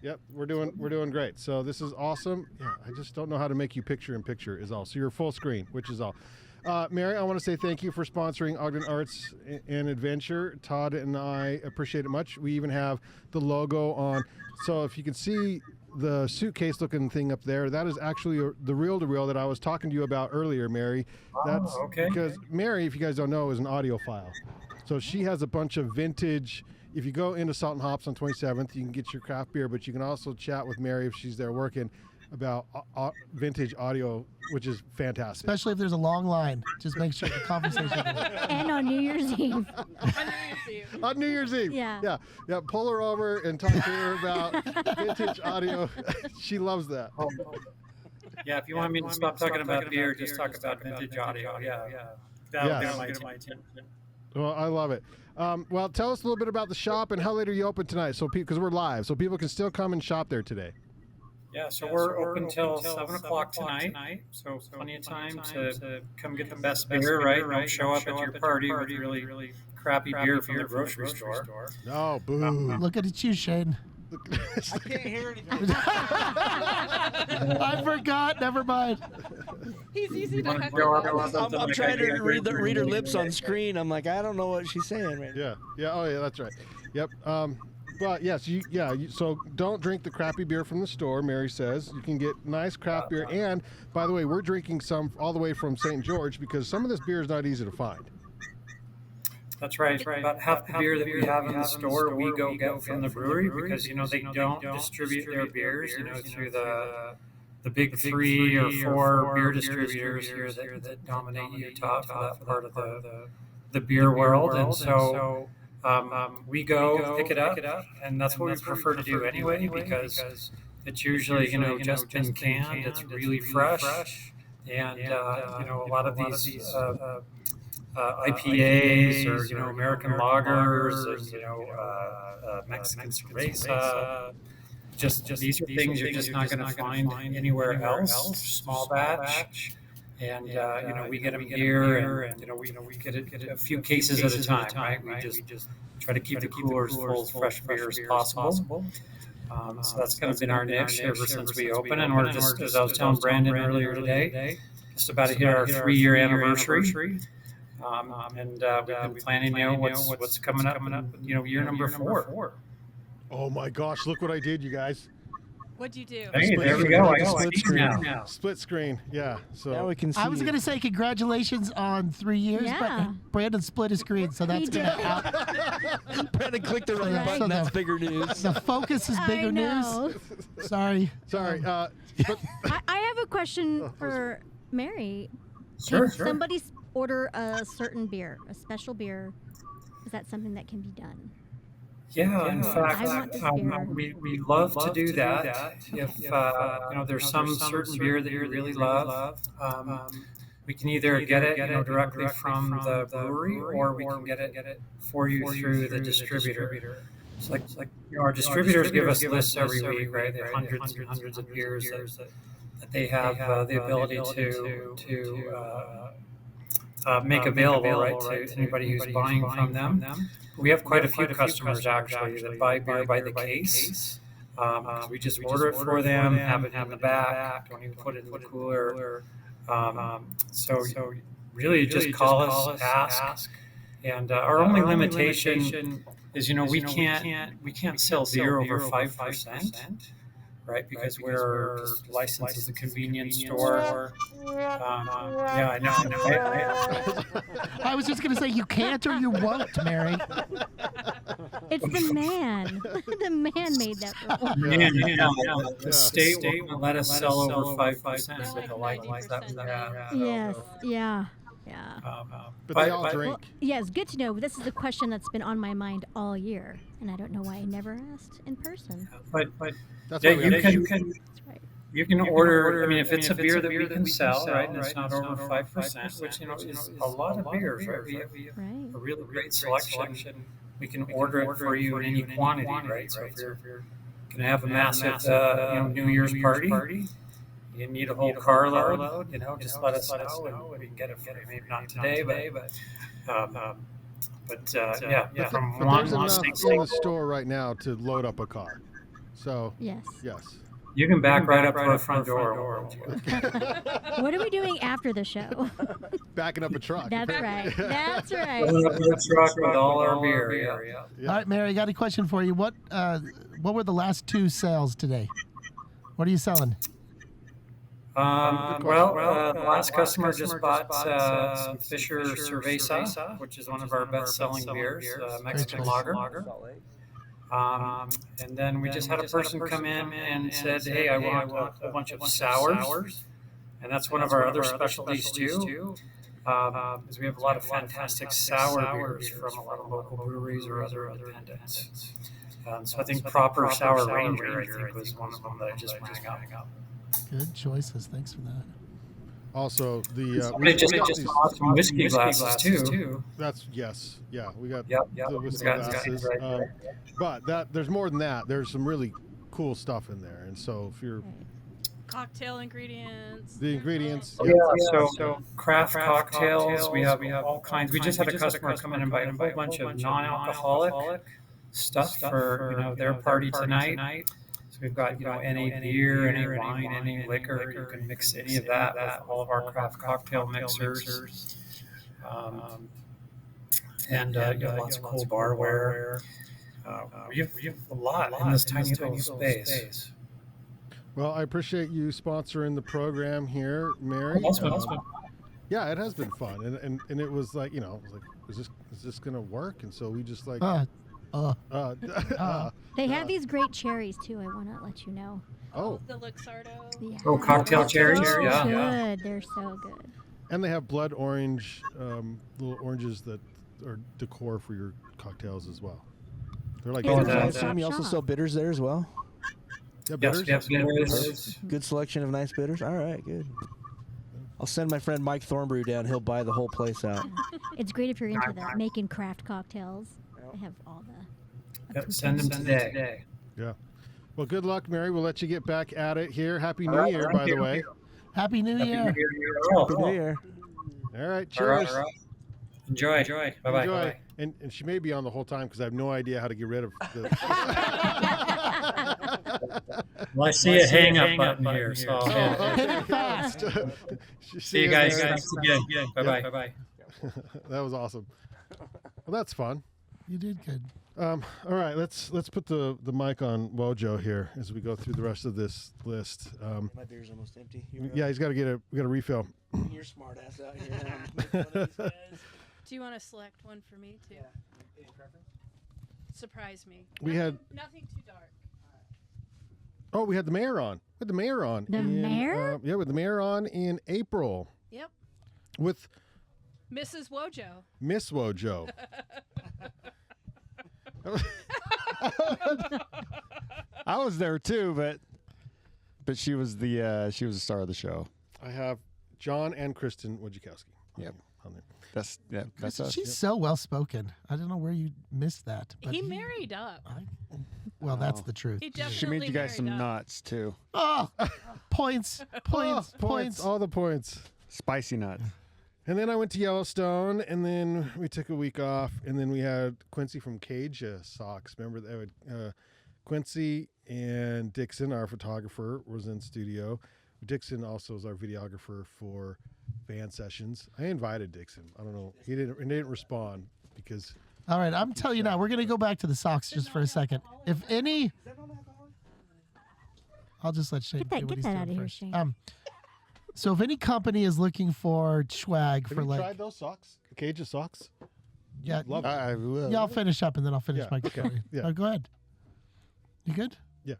yep, we're doing great. So this is awesome. Yeah, I just don't know how to make you picture in picture is all. So you're full screen, which is all. Mary, I want to say thank you for sponsoring Ogden Arts and Adventure. Todd and I appreciate it much. We even have the logo on. So if you can see the suitcase looking thing up there, that is actually the reel-to-reel that I was talking to you about earlier, Mary. That's okay. because Mary, if you guys don't know, is an audiophile. So she has a bunch of vintage. If you go into Salt and Hops on 27th, you can get your craft beer, but you can also chat with Mary if she's there working. about vintage audio, which is fantastic. Especially if there's a long line. Just make sure the conversation. And on New Year's Eve. On New Year's Eve. Yeah. Yeah. Pull her over and talk to her about vintage audio. She loves that. Yeah, if you want me to stop talking about beer, just talk about vintage audio. Yeah. That'll get my attention. Well, I love it. Well, tell us a little bit about the shop and how late are you open tonight? So, because we're live, so people can still come and shop there today. Yeah, so we're open till 7 o'clock tonight. So plenty of time to come get the best beer, right? Don't show up at your party with really crappy beer from the grocery store. No, boo. Look at you, Shane. I can't hear anything. I forgot. Never mind. He's easy to heckle. I'm trying to read her lips on screen. I'm like, I don't know what she's saying right now. Yeah. Oh, yeah. That's right. Yep. But yes, so don't drink the crappy beer from the store. Mary says you can get nice craft beer. And by the way, we're drinking some all the way from St. George because some of this beer is not easy to find. That's right. About half the beer that we have in the store, we go get from the brewery because they don't distribute their beers, through the big 3 or 4 beer distributors here that dominate Utah for that part of the beer world, and so. We go pick it up, and that's what we prefer to do anyway because it's usually just been canned. It's really fresh, and a lot of these IPAs or American lagers and Mexican cerveza. Just these are things you're just not going to find anywhere else. Small batch. And we get them here, and we get a few cases at a time, right? We just try to keep the coolers full of fresh beer as possible. So that's kind of been our niche ever since we opened, and we're just, as I was telling Brandon earlier today, just about to hit our 3-year anniversary. And we've been planning, what's coming up, year number 4. Oh my gosh! Look what I did, you guys. What'd you do? Hey, there we go. I got Split screen screen. now. Split screen. Yeah. So Now we can see. I was going to say congratulations on 3 years, Yeah. but Brandon split his screen, so that's He going did. to out. Brandon clicked the wrong Right. button. That's bigger news. The focus is bigger I know. news. Sorry. sorry. But I have a question for Mary. Sure. Can somebody order a certain beer, a special beer? Is that something that can be done? Yeah, in fact, I want this beer. we love to do that. If there's some certain beer that you really love, we can either get it directly from the brewery, or we can get it for you through the distributor. It's like our distributors give us lists every week, right? There are hundreds and hundreds of beers that they have the ability to make available, right, to anybody who's buying from them. We have quite a few customers actually that buy beer by the case. We just order it for them, have it in the back, don't even put it in the cooler. So really just call us, ask. And our only limitation is, we can't sell beer over 5%. Right, because we're just licensed as a convenience store. Yeah, I know. I was just going to say you can't or you won't, Mary. It's the man. The man made that rule. The state won't let us sell over 5%. So the license that we have. Yes. Yeah. but they all drink. Well, yeah, it's good to know. This is a question that's been on my mind all year, and I don't know why I never asked in person. But That's yeah, why we have you can order. I mean, if it's a beer that we can sell, right, and it's not over 5%, which is a lot of beers, right? We have Right. a really great selection. We can order it for you in any quantity, right? So if you're going to have a massive, New Year's party, you need a whole carload, just let us know, and we can get it for you. Maybe not today, but yeah, from But one there's enough state in the store right now to load up a car. So Yes. yes. you can back right up to our front door. What are we doing after the show? Backing up a truck. That's right. That's right. Fill up the truck with all our beer. Yeah. All right, Mary, I got a question for you. What were the last 2 sales today? What are you selling? The last customer just bought some Fisher Cerveza, which is one of our best-selling beers, Mexican lager. And then we just had a person come in and said, hey, I want a whole bunch of sours. And that's one of our other specialties too. Is we have a lot of fantastic sour beers from a lot of local breweries or other independents. So I think Proper Sour Ranger, I think, was one of them that I just rang up. Good choices. Thanks for that. Also, the Somebody just got some awesome whiskey glasses too. That's yes, yeah. We got Yep. the whiskey Got glasses, right. but there's more than that. There's some really cool stuff in there, and so if you're Cocktail ingredients. the ingredients, Yeah, so craft cocktails, we have all kinds. We just had a customer come in and buy a whole bunch of non-alcoholic stuff for their party tonight. So we've got any beer, any wine, any liquor. You can mix any of that with all of our craft cocktail mixers. And lots of cool barware. We have a lot in this tiny little space. Well, I appreciate you sponsoring the program here, Mary. That's fun. Yeah, it has been fun, and it was like is this gonna work? And so we just like They have these great cherries too. I want to let you know. oh, The Luxardo. Yeah. Oh, cocktail They're cherries? so Yeah. good. They're so good. and they have blood orange, little oranges that are decor for your cocktails as well. They're like Oh, I that's- assume you also sell bitters there as well. yeah, Yes, bitters? yes. Good selection of nice bitters. All right, good. I'll send my friend Mike Thornbrew down. He'll buy the whole place out. It's great if you're into that, making craft cocktails. They have all the. Yep, send them today. Yeah. Well, good luck, Mary. We'll let you get back at it here. Happy New Year, by the way. Happy New Year. Happy New Year. All right, All right, cheers. all right. Enjoy. Bye-bye. Enjoy. Bye-bye. And she may be on the whole time because I have no idea how to get rid of the. Well, I see a hang-up button here, so I'll hit it. Hit it fast. See you guys. Thanks again. Bye-bye. That was awesome. Well, that's fun. You did good. All right, let's put the mic on Wojo here as we go through the rest of this list. My beer's almost empty. Yeah, he's got to get a refill. You're smart ass out here. Do you want to select one for me too? Any preference? Surprise me. We had Nothing too dark. we had the mayor on. We had the mayor on. The mayor? Yeah, with the mayor on in April Yep. with Mrs. Wojo. Miss Wojo. I was there too, but she was the star of the show. I have John and Kristen Wojciechowski. Yep. On there. That's us. She's so well spoken. I don't know where you missed that. But He married up. Well, that's Oh. the truth. He definitely She made you guys some married up. nuts too. Oh, points. All the points. Spicy nuts. And then I went to Yellowstone, and then we took a week off, and then we had Quincy from Cage Socks. Remember that? Quincy and Dixon, our photographer, was in studio. Dixon also is our videographer for band sessions. I invited Dixon. I don't know. He didn't respond because. All right, I'm telling you now, we're going to go back to the socks just for a second. If any, I'll just let Shane do what he's doing out of here, first. Shane. So if any company is looking for swag Have for you like, tried those socks? Cage of Socks? yeah, Love it. I will. yeah, I'll finish up and then I'll finish Yeah, my okay, story. yeah. Go ahead. You good? Yeah.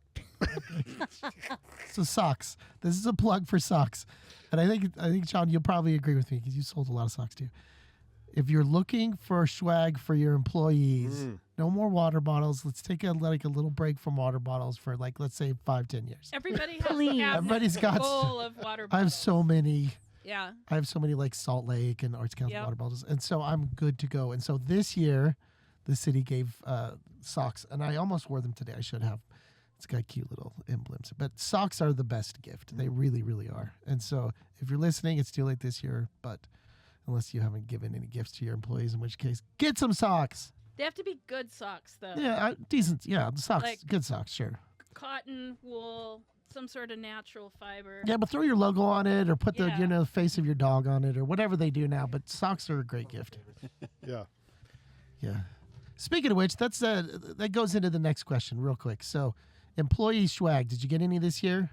So socks. This is a plug for socks, and I think John, you'll probably agree with me because you sold a lot of socks too. If you're looking for swag for your employees, no more water bottles. Let's take a little break from water bottles for let's say 5-10 years. Everybody has Please. a cabinet Everybody's got- full of water I have bottles. so many. Yeah. I have so many Salt Lake and Arts Council Yep. water bottles, and so I'm good to go. And so this year, the city gave socks, and I almost wore them today. I should have. It's got cute little emblems, but socks are the best gift. They really, really are. And so if you're listening, it's too late this year, but unless you haven't given any gifts to your employees, in which case, get some socks. They have to be good socks though. Yeah, decent. Yeah, the socks, Like- good socks, sure. Cotton, wool, some sort of natural fiber. Yeah, but throw your logo on it or put the Yeah. face of your dog on it or whatever they do now. But socks are a great gift. Yeah. Yeah. Speaking of which, that goes into the next question real quick. So, employee swag, did you get any this year?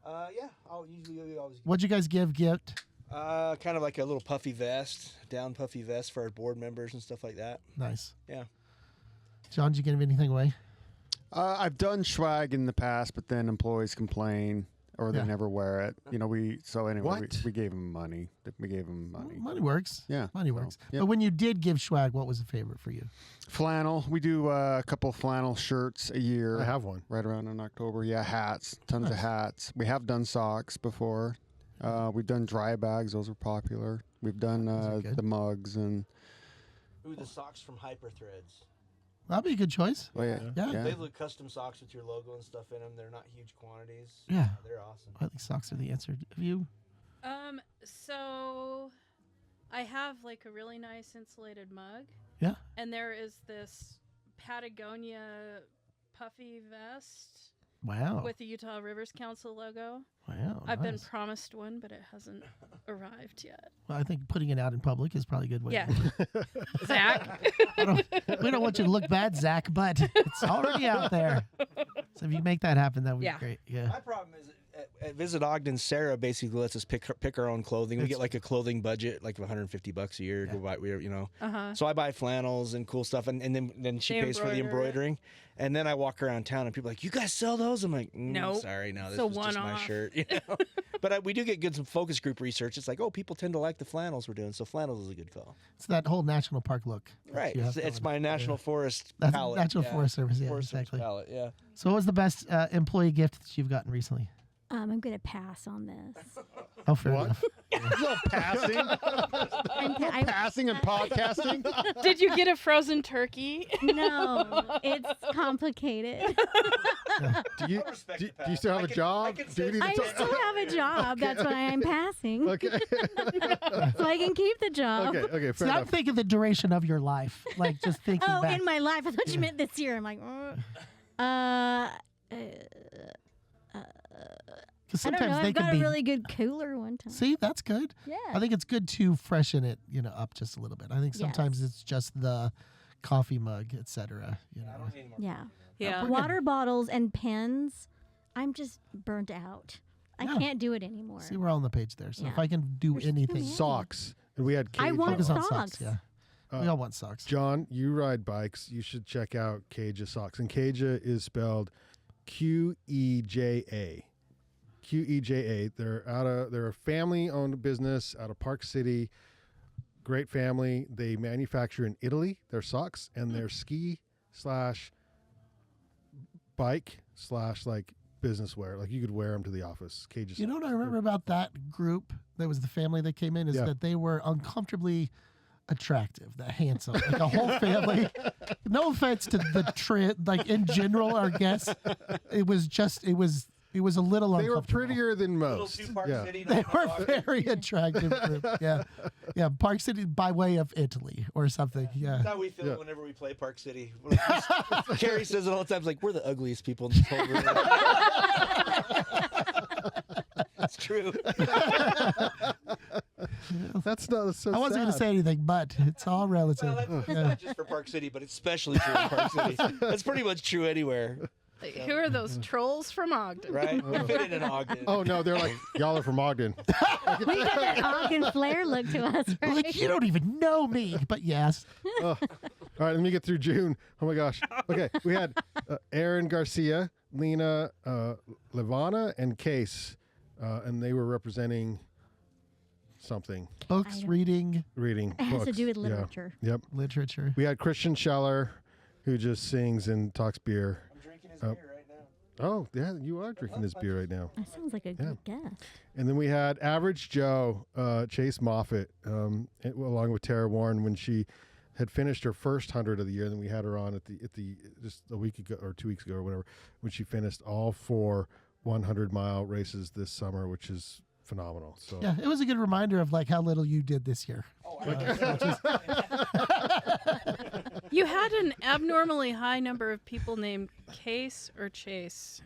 Yeah. I'll usually always. What'd you guys gift? Kind of like a little puffy vest, down puffy vest for our board members and stuff like that. Nice. Yeah. John, did you give anything away? I've done swag in the past, but then employees complain or they Yeah. never wear it. You know, we What? we gave them money. We gave them money. Money works. Yeah, Money so, works. yeah. But when you did give swag, what was the favorite for you? Flannel. We do a couple flannel shirts a year. I have one. Right around in October. Yeah, hats. Tons of Nice. hats. We have done socks before. We've done dry bags. Those are popular. We've done Those are good. the mugs and. Ooh, the socks from Hyper Threads. That'd be a good choice. Oh yeah. Yeah. Yeah. They look custom socks with your logo and stuff in them. They're not huge quantities. Yeah. They're awesome. I think socks are the answer. Have you? So I have like a really nice insulated mug. Yeah. And there is this Patagonia puffy vest Wow. with the Utah Rivers Council logo. Wow. I've been nice. promised one, but it hasn't arrived yet. Well, I think putting it out in public is probably a good way. Yeah. To Zach. we don't want you to look bad, Zach, but it's already out there. So if you make that happen, that would Yeah. be great. Yeah. My problem is at Visit Ogden, Sarah basically lets us pick our own clothing. We It's- get like a clothing budget, like $150 a year. Yeah. Go buy, you know. Uh-huh. So I buy flannels and cool stuff, and then she They pays for the embroider it. embroidering. And then I walk around town, and people are like, "You guys sell those?" I'm like, Nope. sorry, no, this It's a was just my one-off." shirt." You know? But we do get good some focus group research. It's like, oh, people tend to like the flannels we're doing, so flannels is a good call. It's that whole national park look. that Right. you have It's going. my National Yeah. Forest That's palette. Natural yeah. Forest Service. Yeah, Forest Service exactly. palette, yeah. So what was the best employee gift that you've gotten recently? I'm going to pass on this. Oh, fair What? enough. No passing. Passing and podcasting. Did you get a frozen turkey? No, it's complicated. Do you do you still have a job? Do you need I to still have a job. That's why I'm passing. Okay. So I can keep the job. Okay. So Fair I'm enough. thinking the duration of your life, like just thinking Oh, back. in my life. I thought you meant this year. I'm like, Because I don't know. sometimes they I've can got be. a really good cooler one time. See, that's good. Yeah. I think it's good to freshen it, up just a little bit. I think sometimes it's just the coffee mug, etc. Yeah. Yeah. We're Water bottles and pens. I'm just burnt out. I Yeah. can't do it anymore. See, we're all on the page there. So if Yeah. I can do There's so anything, many. Socks. And we had I Cage want on. focus on socks. socks. Yeah, we all want socks. John, you ride bikes. You should check out Keja socks. And Keja is spelled Queja. Queja. They're a family-owned business out of Park City. Great family. They manufacture in Italy their socks and their ski / bike / like business wear. Like you could wear them to the office. Keja socks. You know what I remember about that group? That was the family that came in. Is Yeah. that they were uncomfortably attractive, the handsome, like a whole family. No offense to the trend, like in general, our guests. It was a little They were uncomfortable. prettier than Little most. two Park Yeah. City. They not were Ogden. very attractive group. Yeah, yeah. Park City by way of Italy or something. Yeah. That's how we feel Yeah. whenever we play Park City. Carrie says it all the time. It's like, we're the ugliest people in this whole room. That's true. That's not so I wasn't going to sad. say anything, but it's all relative. Well, that's not just for Park City, but it's especially true in Park City. That's pretty much true anywhere, Like, who are those trolls from Ogden? right? We fit it in Ogden. Oh no, they're like y'all are from Ogden. We got that Ogden flair look to us, right? Like, you don't even know me, but yes. All right, let me get through June. Oh my gosh. Okay, we had Aaron Garcia, Lena Levana, and Case, and they were representing something, Books, I don't- reading, reading It has to books. do with Yeah. literature. Yep. literature. We had Christian Scheller, who just sings and talks beer. I'm drinking his Oh. beer right now. Oh yeah, you are drinking this beer right now. That sounds like a good guess. And then we had Average Joe, Chase Moffitt, along with Tara Warren when she had finished her first 100 of the year. And then we had her on at the just a week ago or 2 weeks ago or whatever when she finished all 4 100-mile races this summer, which is phenomenal. So Yeah, it was a good reminder of like how little you did this year. You had an abnormally high number of people named Case or Chase.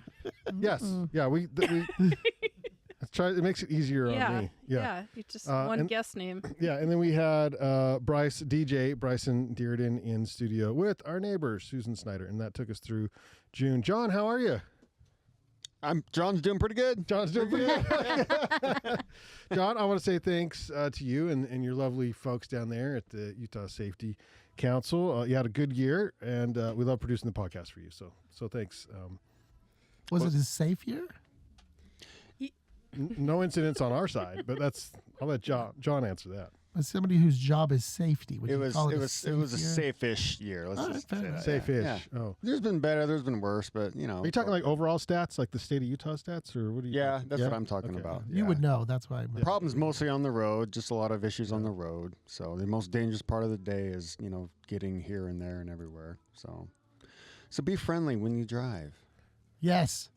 yes, yeah, we let's try. It makes it easier on me. Yeah. You just Uh, one and- guest name. Yeah, and then we had Bryson Dearden in studio with our neighbor Susan Snyder, and that took us through June. John, how are you? John's doing pretty good. John's doing pretty good. John, I want to say thanks to you and your lovely folks down there at the Utah Safety council. You had a good year, and we love producing the podcast for you. So thanks. Was it a safe year? No incidents on our side, but I'll let John answer that. As somebody whose job is safety, would It you was call it a safe year? safe-ish year. Let's just say that. Safe-ish. Yeah. Oh, There's been better, there's been worse, but you know. are you talking like overall stats, like the state of Utah stats, or what do you? Yeah, that's what I'm talking Okay. about. You would know. That's why. The problem's mostly on the road, just a lot of issues on the road. So the most dangerous part of the day is, getting here and there and everywhere. So be friendly when you drive. Yes.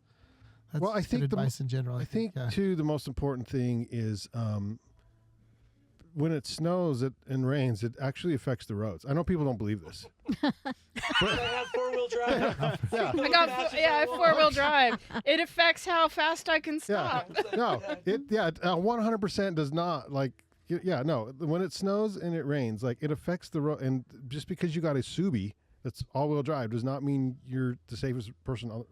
That's Well, I good think advice in general. I think too, the most important thing is when it snows and rains, it actually affects the roads. I know people don't believe this. I have 4-wheel drive. I have 4-wheel drive. It affects how fast I can stop. No, 100% does not no. When it snows and it rains, it affects the road. And just because you got a Subi that's all-wheel drive does not mean you're the safest person. Or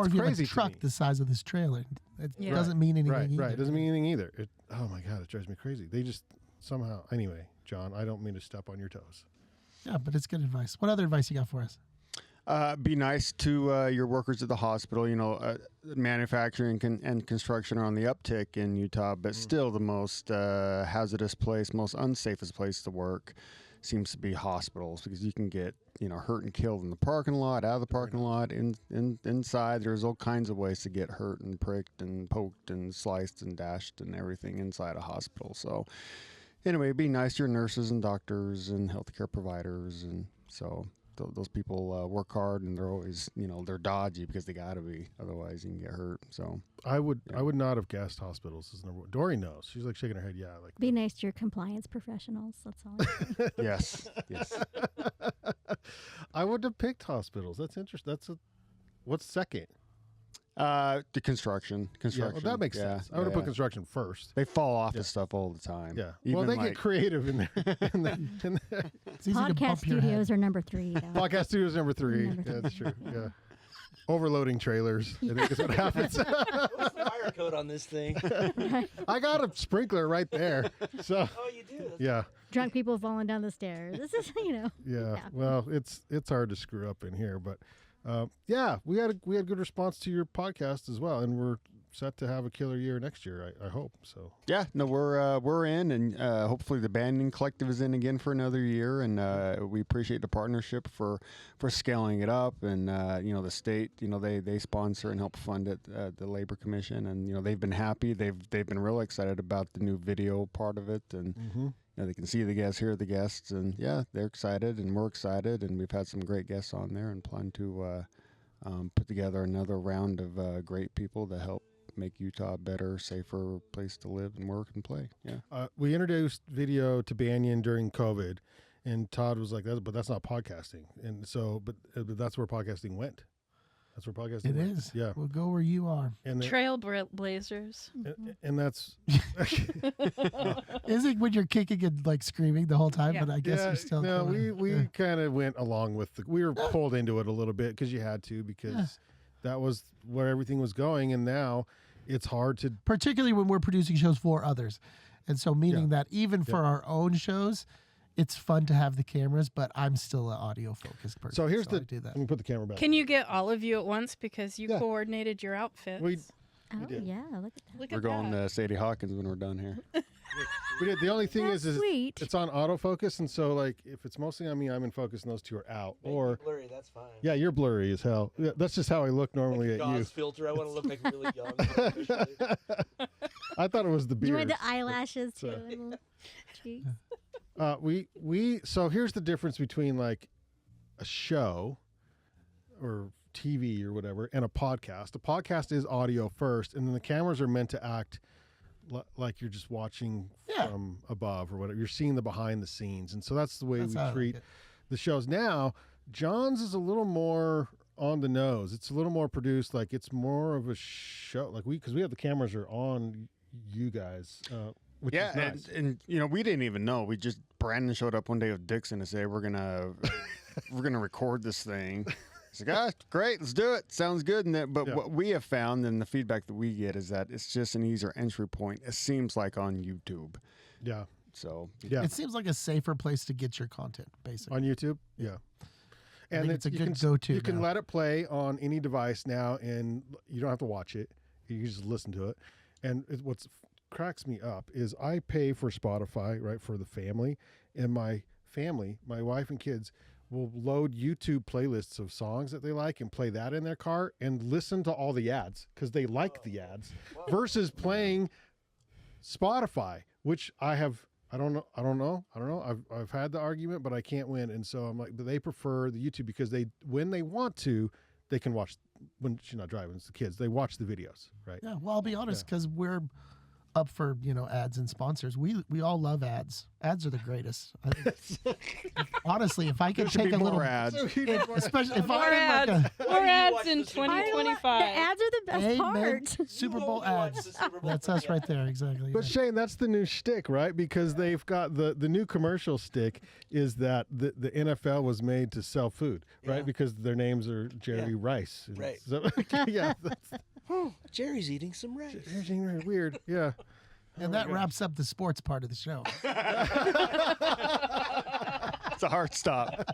it's if you have crazy a to truck me. the size of this trailer, it Yeah. doesn't mean anything Right, either. right. It doesn't mean anything either. Oh my God, it drives me crazy. They just somehow. Anyway, John, I don't mean to step on your toes. Yeah, but it's good advice. What other advice you got for us? Be nice to your workers at the hospital. Manufacturing and construction are on the uptick in Utah, but still the most hazardous place, most unsafest place to work seems to be hospitals, because you can get hurt and killed in the parking lot, out of the parking lot, inside. There's all kinds of ways to get hurt and pricked and poked and sliced and dashed and everything inside a hospital. So anyway, be nice to your nurses and doctors and healthcare providers, and so those people work hard, and they're always they're dodgy because they gotta be, otherwise you can get hurt. So I would not have guessed hospitals as number one. Dorie knows. She's shaking her head. Yeah, Be nice to your compliance professionals. That's all. I'm saying. yes. I would have picked hospitals. That's interesting. What's second? The construction. Yeah, well, that makes sense. I would have put construction first. They fall off the stuff all the time. Yeah. Even Well, they get creative in there. in there. It's easy to Podcast bump your head. studios are number 3. Though. Podcast studios number 3. Number Yeah, three. that's true. Yeah. Overloading trailers, I think is what happens. What's the fire code on this thing? I got a sprinkler right there. So Oh, you do? yeah. Drunk people falling down the stairs. This is, Yeah. Yeah. Well, it's hard to screw up in here, but we had a good response to your podcast as well, and we're set to have a killer year next year. I hope so. Yeah, no, we're in, and hopefully the Banyan Collective is in again for another year, and we appreciate the partnership for scaling it up, and the state, they sponsor and help fund it, the Labor Commission, and they've been happy. They've been really excited about the new video part of it, and they can see the guests, hear the guests, and yeah, they're excited, and we're excited, and we've had some great guests on there, and plan to put together another round of great people to help make Utah a better, safer place to live and work and play. Yeah. We introduced video to Banyan during COVID, and Todd was like, "But that's not podcasting." And so, but that's where podcasting went. That's where podcasting It went. is. Yeah. We'll go where you are. And Trailblazers. and that's Is it when you're kicking and screaming the whole time? Yeah. But I guess you're still. no. going. We kind of went along with we were pulled into it a little bit because you had to, because that was where everything was going, and now it's hard to. Particularly when we're producing shows for others, and so meaning that even for our own shows, it's fun to have the cameras, but I'm still an audio focused person. So here's I do that. Let me put the camera back. Can you get all of you at once because you coordinated your outfits? Oh, yeah. Look at that. Look We're at going that. to Sadie Hawkins when we're done here. We did. The only thing That's is sweet. it's on autofocus, and so if it's mostly on me, I'm in focus, and those two are out. Or blurry, that's fine. yeah, you're blurry as hell. Yeah, that's just how I look normally Like a at you. gauze filter. I want to look really young. I thought it was the You beard. want the eyelashes too? So- and little cheeks. So here's the difference between a show or TV or whatever and a podcast. A podcast is audio first, and then the cameras are meant to act like you're just watching from above or whatever. You're seeing the behind the scenes, and so that's the way That's how I we like treat it. the shows. Now, John's is a little more on the nose. It's a little more produced. It's more of a show. Because we have the cameras are on you guys. Which is nice. and we didn't even know. Brandon showed up one day with Dixon to say we're gonna record this thing. He's like, great, let's do it. Sounds good. But what we have found, and the feedback that we get, is that it's just an easier entry point. It seems like on YouTube. Yeah. So Yeah. It seems like a safer place to get your content, basically. On YouTube, yeah. I think it's a you good can, go-to You can now. let it play on any device now, and you don't have to watch it. You can just listen to it. And what's cracks me up is I pay for Spotify, right, for the family, and my family, my wife and kids, will load YouTube playlists of songs that they like and play that in their car and listen to all the ads because they like the ads versus playing Spotify, which I don't know. I've had the argument, but I can't win. And so I'm like, but they prefer the YouTube because when they want to, they can watch when she's not driving. It's the kids. They watch the videos, right? Yeah, well, I'll be honest, because we're up for ads and sponsors. We all love ads. Ads are the greatest. I think, honestly, if I could there should take be a more little, ads. especially if More I had ads. like More ads watch in the Super Bowl? The 2025. ads are the best Amen. part. Super Bowl ads. That's us right there, exactly. But Shane, that's the new shtick, right? Because they've got the new commercial shtick is that the NFL was made to sell food, right? Yeah. Because their names are Jerry Rice. Right. So, yeah. That's Jerry's eating some rice. weird. Yeah. And that wraps up the sports part of the show. It's a hard stop.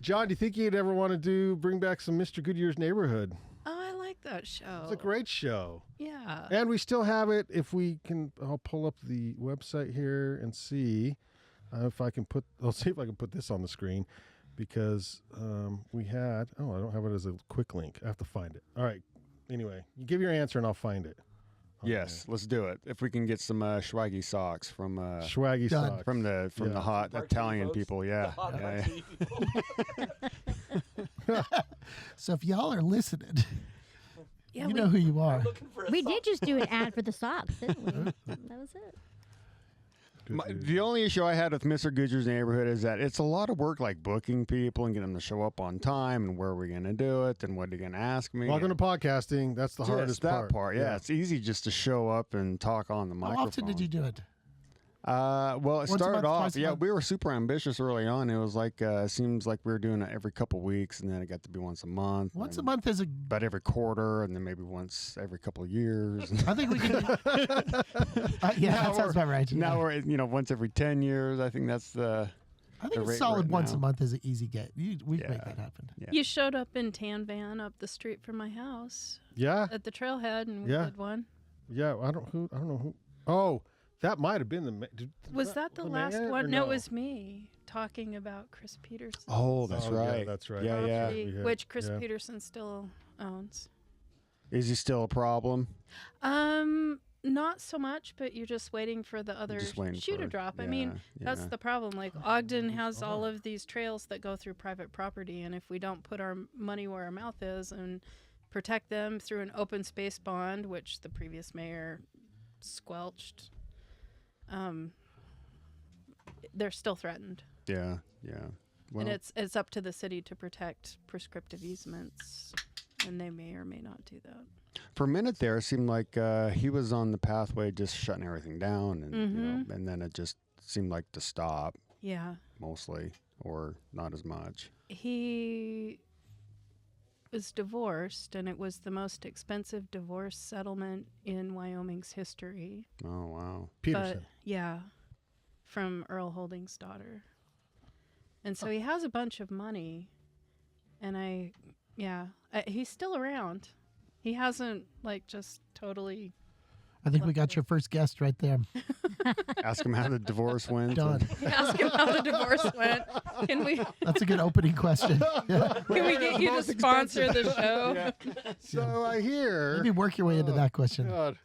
John, do you think you'd ever want to bring back some Mr. Goodyear's Neighborhood? Oh, I like that show. It's a great show. Yeah. And we still have it. If we can, I'll pull up the website here and see if I can I'll see if I can put this on the screen because we had, I don't have it as a quick link. I have to find it. All right. Anyway, you give your answer and I'll find it. Yes, let's do it. If we can get some swaggy socks from Swaggy Done. socks. from the Yeah. hot Martini Italian folks. people, yeah. The hot Yeah, Martini people. So if y'all are listening, Yeah, you know who you are. Looking for a We sock. did just do an ad for the socks, didn't we? That was it. Good news. The only issue I had with Mr. Goodyear's Neighborhood is that it's a lot of work, like booking people and getting them to show up on time, and where are we going to do it, and what are you going to ask me? Welcome to and podcasting. That's the just hardest that part. Yeah, it's easy just to show up and talk on the How microphone. often did you do it? Well, it Once a started month, off. twice a Yeah, month? we were super ambitious early on. It was like it seems like we were doing it every couple weeks, and then it got to be once a month. Once a and month is a. about every quarter, and then maybe once every couple of years. I think we can. Yeah, Now that sounds about right. Now yeah. we're once every 10 years. I think that's the I the think a rate solid right once a now. month is an easy get. We can make Yeah. that happen. yeah. You showed up in tan van up the street from my house Yeah. at the trailhead, and we Yeah. did one. Yeah. I don't know who. Oh, that might have been Was that the last man, or one? No, it was me talking about Chris Peterson. Oh, that's Oh, yeah, right. that's right. Yeah, yeah. property, Yeah, which Chris yeah. Peterson still owns. Is he still a problem? Not so much, but you're just waiting for the other just waiting shoe to for- drop. I mean, that's yeah. the problem. Like Ogden has all of these trails that go through private property, and if we don't put our money where our mouth is and protect them through an open space bond, which the previous mayor squelched, they're still threatened. Yeah, yeah. Well, And it's up to the city to protect prescriptive easements, and they may or may not do that. for a minute there, it seemed like he was on the pathway, just shutting everything down, and Mm-hmm. and then it just seemed like to stop Yeah. mostly, or not as much. He was divorced, and it was the most expensive divorce settlement in Wyoming's history. Oh wow. Peterson. But yeah, from Earl Holding's daughter. And so he has a bunch of money, and he's still around. He hasn't just totally. I think we got your first guest right there. Ask him how the divorce went. Done. Ask him how the divorce went. Can we That's a good opening question. Yeah. can we get you to sponsor the show? So I hear. Maybe work your way into that question. God.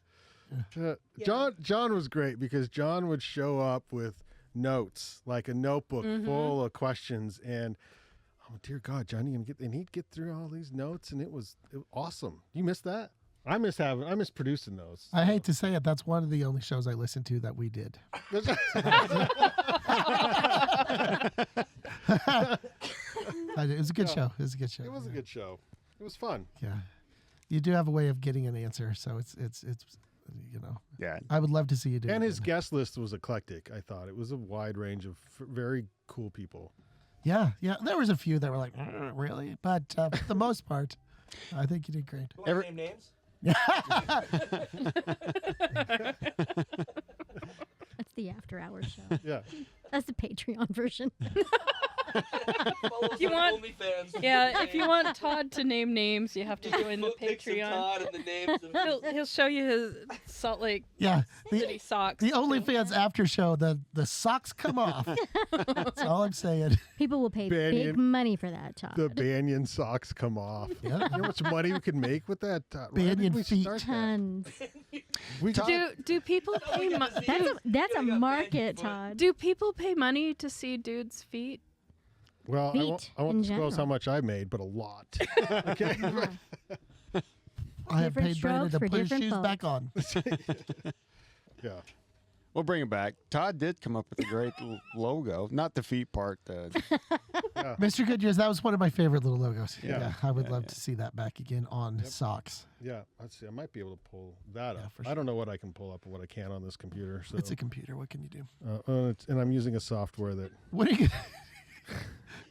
John was great because John would show up with notes, like a notebook full of questions, and oh dear God, Johnny, and he'd get through all these notes, and it was awesome. You missed that? I miss producing those. I hate to say it, that's one of the only shows I listened to that we did. It was a good show. It was a good show. It was a good show. It was fun. Yeah. You do have a way of getting an answer, so it's Yeah. I would love to see you do And it. his guest list was eclectic. I thought it was a wide range of very cool people. Yeah. There was a few that were like, really? But for the most part, I think you did great. You want to name names? That's the after hours. show. Yeah. That's the Patreon version. If you want, yeah, if you want Todd to name names, you have to join the Patreon. Todd and the names of He'll show you his Salt Lake Yeah. City socks. The too. OnlyFans after show, the socks come off. That's all I'm saying. People will pay Banyan. big money for that, Todd. The Banyan socks come off. Yeah. You know how much money we could make with that? Why did Banyan we feet. start that? Tons. We Do people pay That's a market, Todd. Do people pay money to see dudes' feet? Well, Feet I won't in disclose how general. much I made, but a lot. Okay. I have Different paid Brandon strokes to for put his different shoes folks. back on. Yeah. We'll bring it back. Todd did come up with a great logo, not the feet part. Mr. Goodyear's, that was one of my favorite little logos. Yeah. I would love to see that back again on socks. Yeah. Let's see. I might be able to pull that Yeah, up. for I don't know what I can pull up and what I can on this computer. So. It's a computer. What can you do? And I'm using a software that. What are you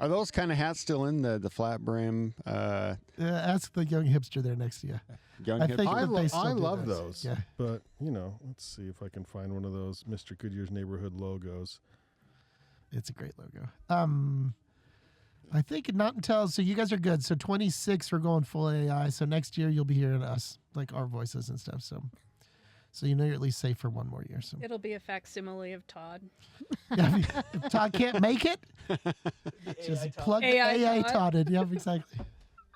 Are those kind of hats still in the flat brim? ask the young hipster there next to you. Young I hip? think I, that they still I do love those. those. Yeah. But, let's see if I can find one of those Mr. Goodyear's neighborhood logos. It's a great logo. I think not until, so you guys are good. So 26, we're going full AI. So next year you'll be hearing us, like our voices and stuff. So you're at least safe for one more year. So It'll be a facsimile of Todd. yeah, if Todd can't make it, just plug the AI Todd in. Yep, exactly.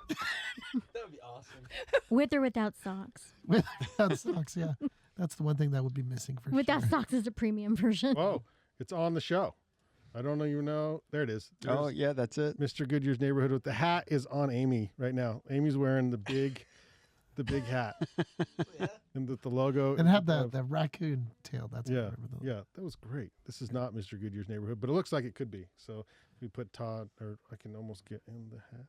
That would be awesome. With or without socks. Without socks, yeah. That's the one thing that would be missing for Without sure. socks is a premium version. Oh, it's on the show. I don't even know. There it is. Oh, There's yeah, that's it. Mr. Goodyear's neighborhood with the hat is on Amy right now. Amy's wearing the big hat. And the logo. And have above. the raccoon tail. That's Yeah, whatever the- yeah, that was great. This is not Mr. Goodyear's neighborhood, but it looks like it could be. So we put Todd, or I can almost get in the hat.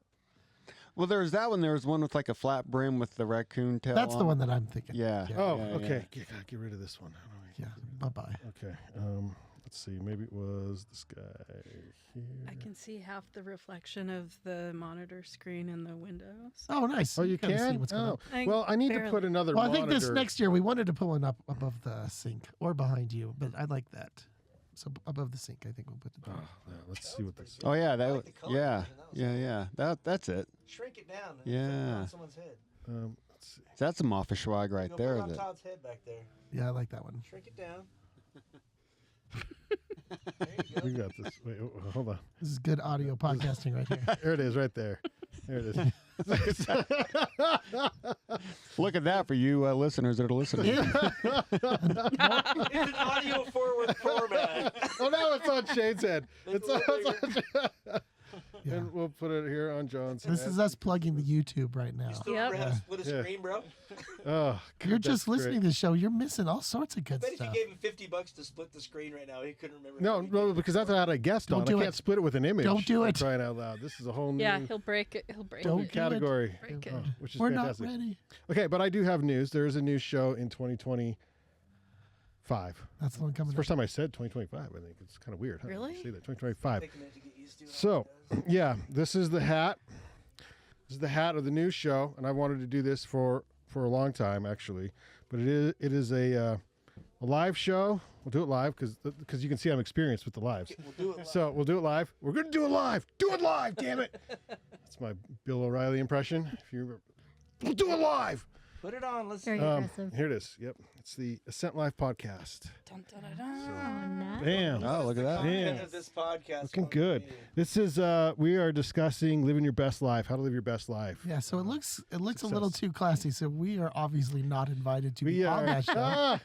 Well, there was that one. There was one with like a flat brim with the raccoon tail. That's the on. one that I'm thinking. Yeah. Oh, yeah, okay. yeah. Get rid of this one. Yeah. Bye-bye. Okay. Let's see. Maybe it was this guy here. I can see half the reflection of the monitor screen in the windows. Oh, nice. Oh, you kinda see can? what's going on. Well, I need to barely. put another Well, I monitor. think this next year we wanted to put one up above the sink or behind you, but I like that. So above the sink, I think we'll put it. Oh, yeah, let's see what this. Oh yeah, that. like the color Yeah, version. That was yeah. That's it. Shrink it down. And Yeah. put it on someone's head. Let's see. That's some office swag right Put there. it on That. Todd's head back there. Yeah, I like that one. Shrink it down. There you go. We got this. Wait, hold on. This is good audio podcasting right here. There it is, right there. There it is. Look at that for you listeners that are listening. It's an audio forward format. Oh no, it's on Shane's head. Make It's it on, a little it's on Yeah. And we'll put it here on John's This head. is us plugging the YouTube right now. You still Yep. remember how to split a Yeah. screen, bro? Oh, You're God, just that's listening great. to the show. You're missing all sorts of good Bet if you stuff. gave him $50 to split the screen right now, he couldn't remember. No, how he no, did. because that's not a guest Don't on. do I it. can't split it with an image. Don't do for it. Crying out loud. This is a whole new Yeah, he'll break it. He'll break Don't it. do it. category. Break it. Oh, which is We're fantastic. not ready. Okay, but I do have news. There is a new show in 2025. That's the one It's coming the up. first time I said 2025. I think it's kind of weird. Huh? Really? Say that 2025. Take a minute to get used to it. So, yeah, this is the hat. This is the hat of the new show, and I wanted to do this for a long time actually. But it is a live show. We'll do it live because you can see I'm experienced with the lives. We'll do it live. So we'll do it live. We're gonna do it live. Do it live. Damn it. That's my Bill O'Reilly impression. If you remember, we'll do it live. Put it on. Let's Very aggressive. Here it is. Yep, it's the Ascent Live podcast. Dun, dun, dun, dun. Oh, nice. Bam. Oh, look at that. Damn. Of this podcast. Looking on good. me. This is we are discussing living your best life, how to live your best life. Yeah, so it looks a little Success. too classy. So we are obviously not invited to be on that show.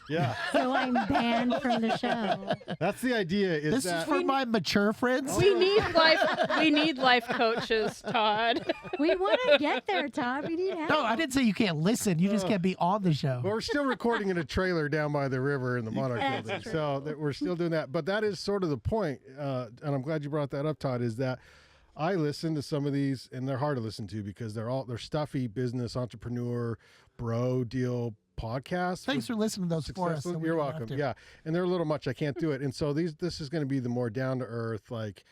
Yeah, So I'm banned from the show. that's the idea. Is This that is for my mature friends. We need life coaches, Todd. We want to get there, Todd. We need help. No, I didn't say you can't listen. You just can't be on the show. Well, we're still recording in a trailer down by the river in the Monarch That's building, true. so we're still doing that. But that is sort of the point, and I'm glad you brought that up, Todd. Is that I listen to some of these, and they're hard to listen to because they're stuffy business entrepreneur bro deal podcasts. Thanks for listening to those for us. Successful. so we You're don't have welcome. to. Yeah, and they're a little much. I can't do it. And so this is going to be the more down to earth, like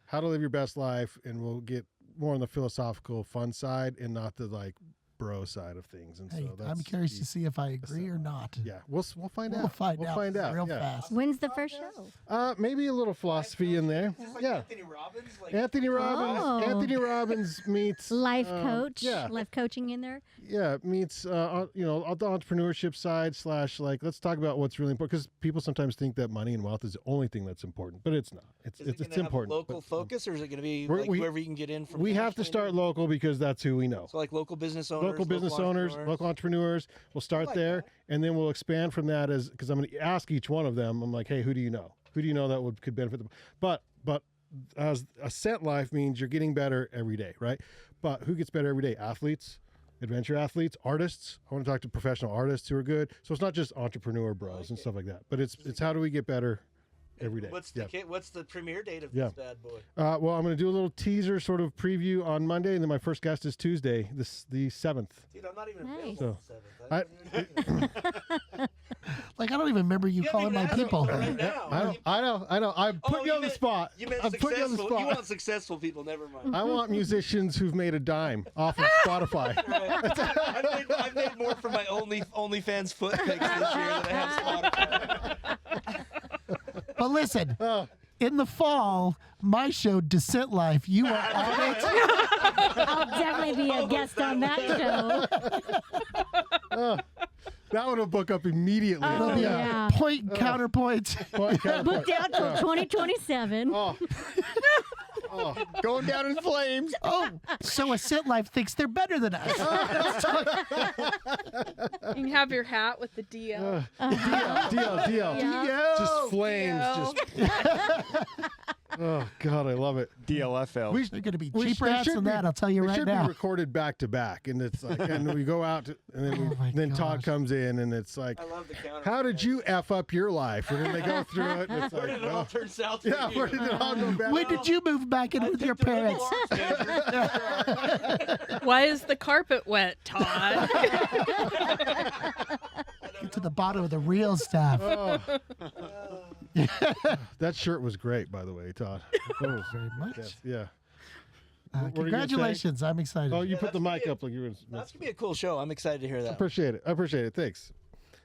how to live your best life, and we'll get more on the philosophical, fun side, and not the like bro side of things, and Hey, so that's I'm curious to see if I agree or not. Yeah, we'll find We'll out. find out real yeah. fast. When's the first show? Maybe a little philosophy in there. Yeah, Anthony Robbins. Like, Anthony Robbins. Oh. Anthony Robbins meets Life coach. Yeah, Life coaching in there. yeah, meets on the entrepreneurship side / like let's talk about what's really important, because people sometimes think that money and wealth is the only thing that's important, but it's not. is it It's gonna have important. a local but, focus, or is it going to be We're- like we- whoever you can get in from? we have to nationally? start local because that's who we know. So like local business owners, Local business owners, entrepreneurs. local entrepreneurs. We'll start like there, that. and then we'll expand from that. Because I'm going to ask each one of them. I'm like, hey, who do you know? Who do you know that could benefit them? But as a Scent Life means you're getting better every day, right? But who gets better every day? Athletes, adventure athletes, artists. I want to talk to professional artists who are good. So it's not just entrepreneur bros and stuff like that, but it's how do we get better every day? What's Yeah. what's the premiere date of Yeah. this bad boy? Well, I'm going to do a little teaser sort of preview on Monday, and then my first guest is Tuesday, the 7th. Dude, I'm not even Nice. available on the 7th. Like, I don't even remember you You haven't calling even my asked me people. right now. I know. I'm putting you on the spot. You meant I'm putting you on the successful. You spot. want successful people. Never mind. I want musicians who've made a dime off of Spotify. Right. I've made more for my OnlyFans foot pics this year than I have Spotify. But listen, Oh, in the fall, my show, Descent Life, you are on it. I'll definitely be a guest on that show. that one will book up immediately. Oh, It'll be yeah. a point, counterpoint. Booked out till 2027. Oh, Going down in flames. Oh, so Ascent Life thinks they're better than us. You can have your hat with the DL. DL. Yeah. Just flames. Oh, God, I love it. DLFL. They're going to be We cheaper they hats should than be- that, I'll tell you They right should now. be recorded back to back, and it's like, and we go out, and then Oh my then Todd gosh. comes in, and it's like, I love the counter. how did you f up your life? And then they go through it, and it's Where like, did it all well, turn south? yeah, for you? where did it all go back? When did you move back in with your parents? Why is the carpet wet, Todd? Get to the bottom of the real stuff. Oh. That shirt was great, by the way, Todd. Oh, Very much. yeah. What were you gonna say? Congratulations. I'm excited. Oh, you put that's the mic gonna up like you were. That's gonna be a cool show. I'm excited to hear that. Appreciate it. I appreciate it. Thanks.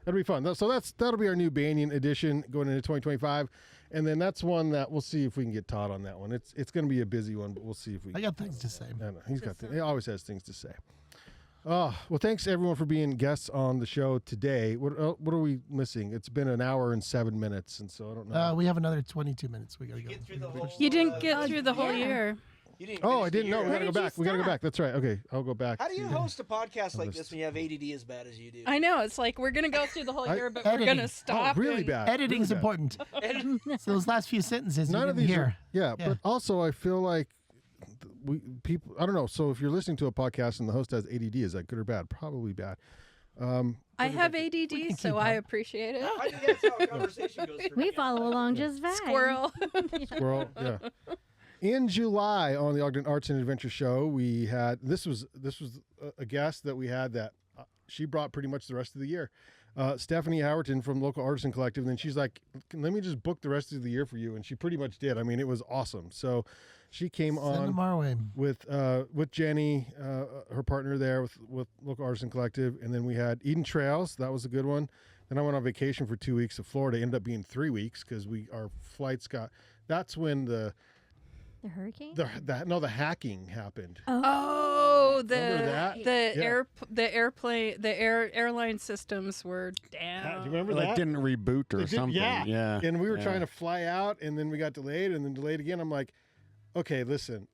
That'll be fun. So that'll be our new Banyan edition going into 2025, and then that's one that we'll see if we can get Todd on that one. It's going to be a busy one, but we'll see if we. I got things to say. I know he always has things to say. Oh, well, thanks everyone for being guests on the show today. What are we missing? It's been an hour and 7 minutes, and so I don't know. We have another 22 minutes. We got to go. Get through the whole, You didn't get through the whole yeah. year. You didn't Oh, finish I the didn't know. year. We gotta go did you back. We gotta go stop? back. That's right. Okay, I'll go back. How do you to- host a podcast like list. this when you have ADD as bad as you do? I know. It's like we're going to go through the whole year, but we're Editing. going to Oh, stop. really and- bad. Editing's really bad. important. So those last few sentences None you of didn't these hear. are. Yeah, Yeah. but also I feel like people. I don't know. So if you're listening to a podcast and the host has ADD, is that good or bad? Probably bad. I have ADD, so I appreciate it. I think that's how a conversation goes. For We me. follow along just fine. Squirrel. Squirrel. Yeah. In July on the Ogden Arts and Adventure Show, we had this was a guest that we had that she brought pretty much the rest of the year. Stephanie Howerton from Local Artisan Collective, and then she's like, "Let me just book the rest of the year for you," and she pretty much did. I mean, it was awesome. So she came Send them on our way. with Jenny, her partner there with Local Artisan Collective, and then we had Eden Trails. That was a good one. Then I went on vacation for 2 weeks to Florida. It ended up being 3 weeks because our flights got. That's when the hurricane? the hacking happened. Oh, Remember that? the airline systems were down. Do you remember Like that? didn't reboot or It did- something. Yeah. And we were trying to fly out, and then we got delayed, and then delayed again. I'm like, okay, listen,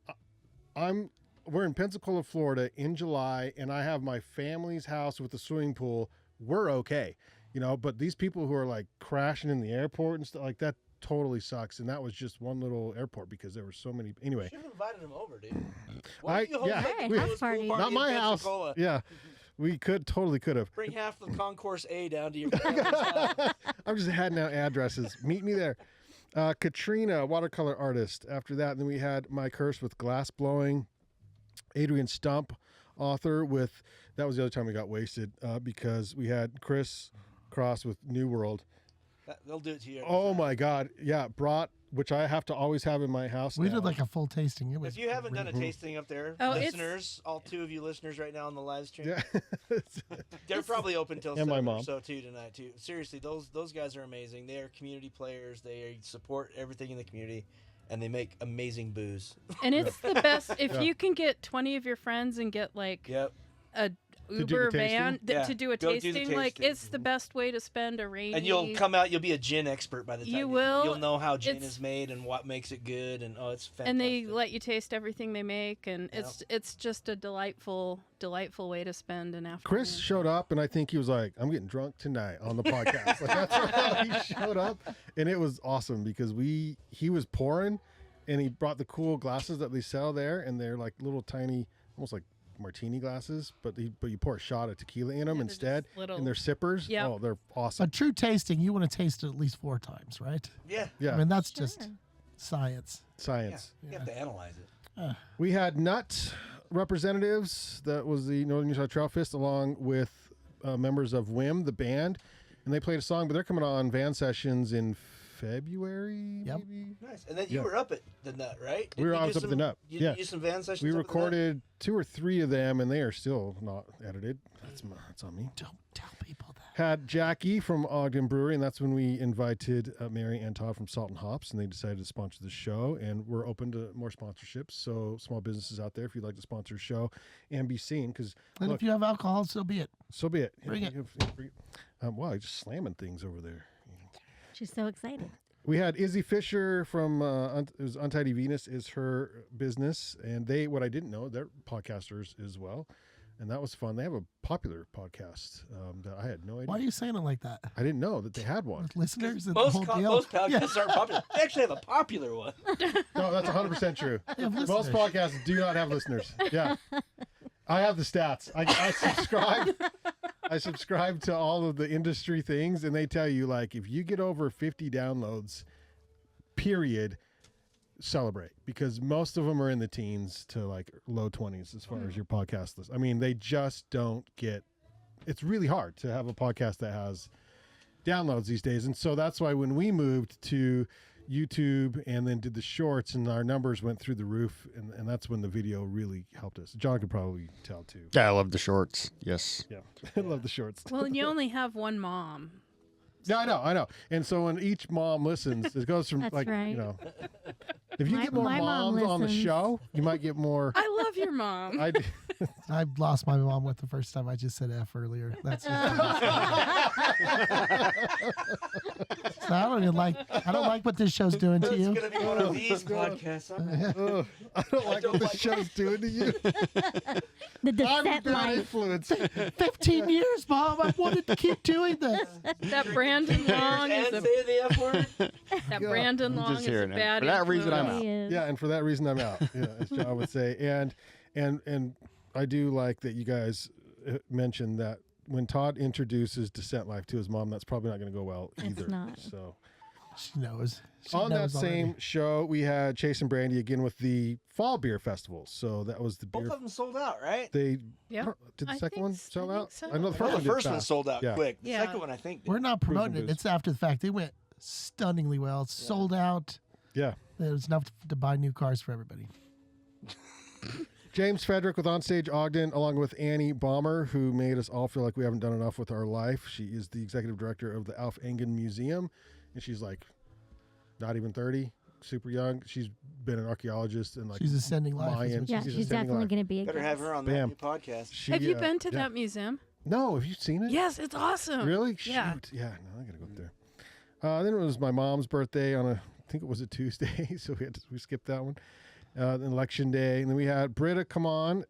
we're in Pensacola, Florida in July, and I have my family's house with a swimming pool. We're okay, but these people who are like crashing in the airport and stuff like that totally sucks. And that was just one little airport because there were so many. Anyway, Should have invited him over, dude. Hey, house party. not my house. Yeah, we totally could have. Bring half the Concourse A down to your family's house. I'm just handing out addresses. Meet me there. Katrina, watercolor artist. After that, then we had Mike Hurst with glass blowing. Adrian Stump, author that was the other time we got wasted because we had Chris Cross with New World. They'll do it to you. every Oh time. my God. Yeah. Brought, which I have to always have in my house. We now. did like a full tasting. It was If you haven't done a great. tasting up there, Oh, it's- listeners, all 2 of you listeners right now on the live stream, Yeah. they're probably open till And my 7 mom. or so too tonight too. Seriously, those guys are amazing. They are community players. They support everything in the community, and they make amazing booze. And it's the best if Yeah. you can get 20 of your friends and get like Yep. a do the Uber tasting? van Yeah, to do a go do the tasting. Like tasting. it's the best way to spend a rainy. And you'll come out. You'll be a gin expert by the time You will. You'll know how gin It's- is made and what makes it good, and it's fantastic. and they let you taste everything they make, and Yeah. it's just a delightful way to spend an afternoon. Chris showed up, and I think he was like, "I'm getting drunk tonight" on the podcast. Like, that's how he showed up, and it was awesome because he was pouring, and he brought the cool glasses that they sell there, and they're like little tiny, almost like martini glasses, but you pour a shot of tequila in them Yeah, they're instead, just little- and they're sippers. Yep. Oh, they're A awesome. true tasting, you want to taste it at least 4 times, right? yeah, Yeah, I mean, that's Sure. just science. yeah, science. you have to analyze it. We had nut representatives. That was the Northern Utah Trail Fest, along with members of WIM, the band, and they played a song. But they're coming on van sessions in February. Yep. Maybe? Nice. And then you Yeah. were up at the Nut, right? We were Didn't you always do up at the some- Nut. You Yeah. do some van sessions. We up at the Nut? recorded 2 or 3 of them, and they are still not edited. That's on me. Don't tell people that. Had Jackie from Ogden Brewery, and that's when we invited Mary and Todd from Salt and Hops, and they decided to sponsor the show. And we're open to more sponsorships. So small businesses out there, if you'd like to sponsor a show and be seen, because And look, if you have alcohol, so be it. so be it. Bring it. Wow, you're just slamming things over there. She's so excited. We had Izzy Fisher from it was Untidy Venus is her business, and what I didn't know, they're podcasters as well, and that was fun. They have a popular podcast that I had no idea. Why are you saying it like that? I didn't know that they had one. With listeners and the Most whole deal? most podcasts Yeah. aren't popular. They actually have a popular one. No, that's 100% true. They have Most listeners. podcasts do not have listeners. Yeah, I have the stats. I subscribe. I subscribe to all of the industry things, and they tell you, like, if you get over 50 downloads, period, celebrate, because most of them are in the teens to like low 20s as far as your podcast list. I mean, they just don't get. It's really hard to have a podcast that has downloads these days, and so that's why when we moved to YouTube and then did the shorts, and our numbers went through the roof, and that's when the video really helped us. John could probably tell too. Yeah, I love the shorts. Yes. Yeah, I love the shorts. Well, and you only have one mom. Yeah, I know. And so when each mom listens, it goes from That's like, right. you know, if you My- get more my mom moms on the listens. show, you might get more. I love your mom. I do. I lost my mom with the first time I just said F earlier. That's just so I don't like what this show's doing to It's you. gonna be one of these podcasts. Ugh, I don't like what this show's doing to you. The I'm a descent bad life. influence. 15 years, Mom. I wanted to keep doing this. That Brandon Long And is a say the F word. that Brandon Long just is a hearing it. bad For that reason, I'm influence. out. He is. Yeah, and for that reason, I'm out. Yeah, as John would say. And I do like that you guys mentioned that when Todd introduces Descent Life to his mom, that's probably not going to go well It's either. not. So. She knows. She On that knows already. same show, we had Chase and Brandy again with the Fall Beer Festival. So that was the Both beer. of them sold out, right? They Yep. did the I second think one s- sell I think out? so. I know the Well, first one the did first one fast. sold out Yeah. quick. The Yeah. second one, I think. We're not Prison promoting it. booze. It's after the fact. They went stunningly well. It's sold out. Yeah. There was enough to buy new cars for everybody. James Frederick with Onstage Ogden, along with Annie Balmer, who made us all feel like we haven't done enough with our life. She is the executive director of the Alf Engen Museum, and she's like not even 30, super young. She's been an archaeologist and like She's ascending life. is Mayan. what Yeah, she She's she's ascending definitely life. going to be a Better have guest. her on Bam. that new podcast. She, Have you uh, been to yeah. that museum? No, have you seen it? Yes, it's awesome. Really? Yeah. Shoot. Yeah. No, I gotta go up there. Then it was my mom's birthday on I think it was a Tuesday, so we skipped that one. Then election day, and then we had Britta come on,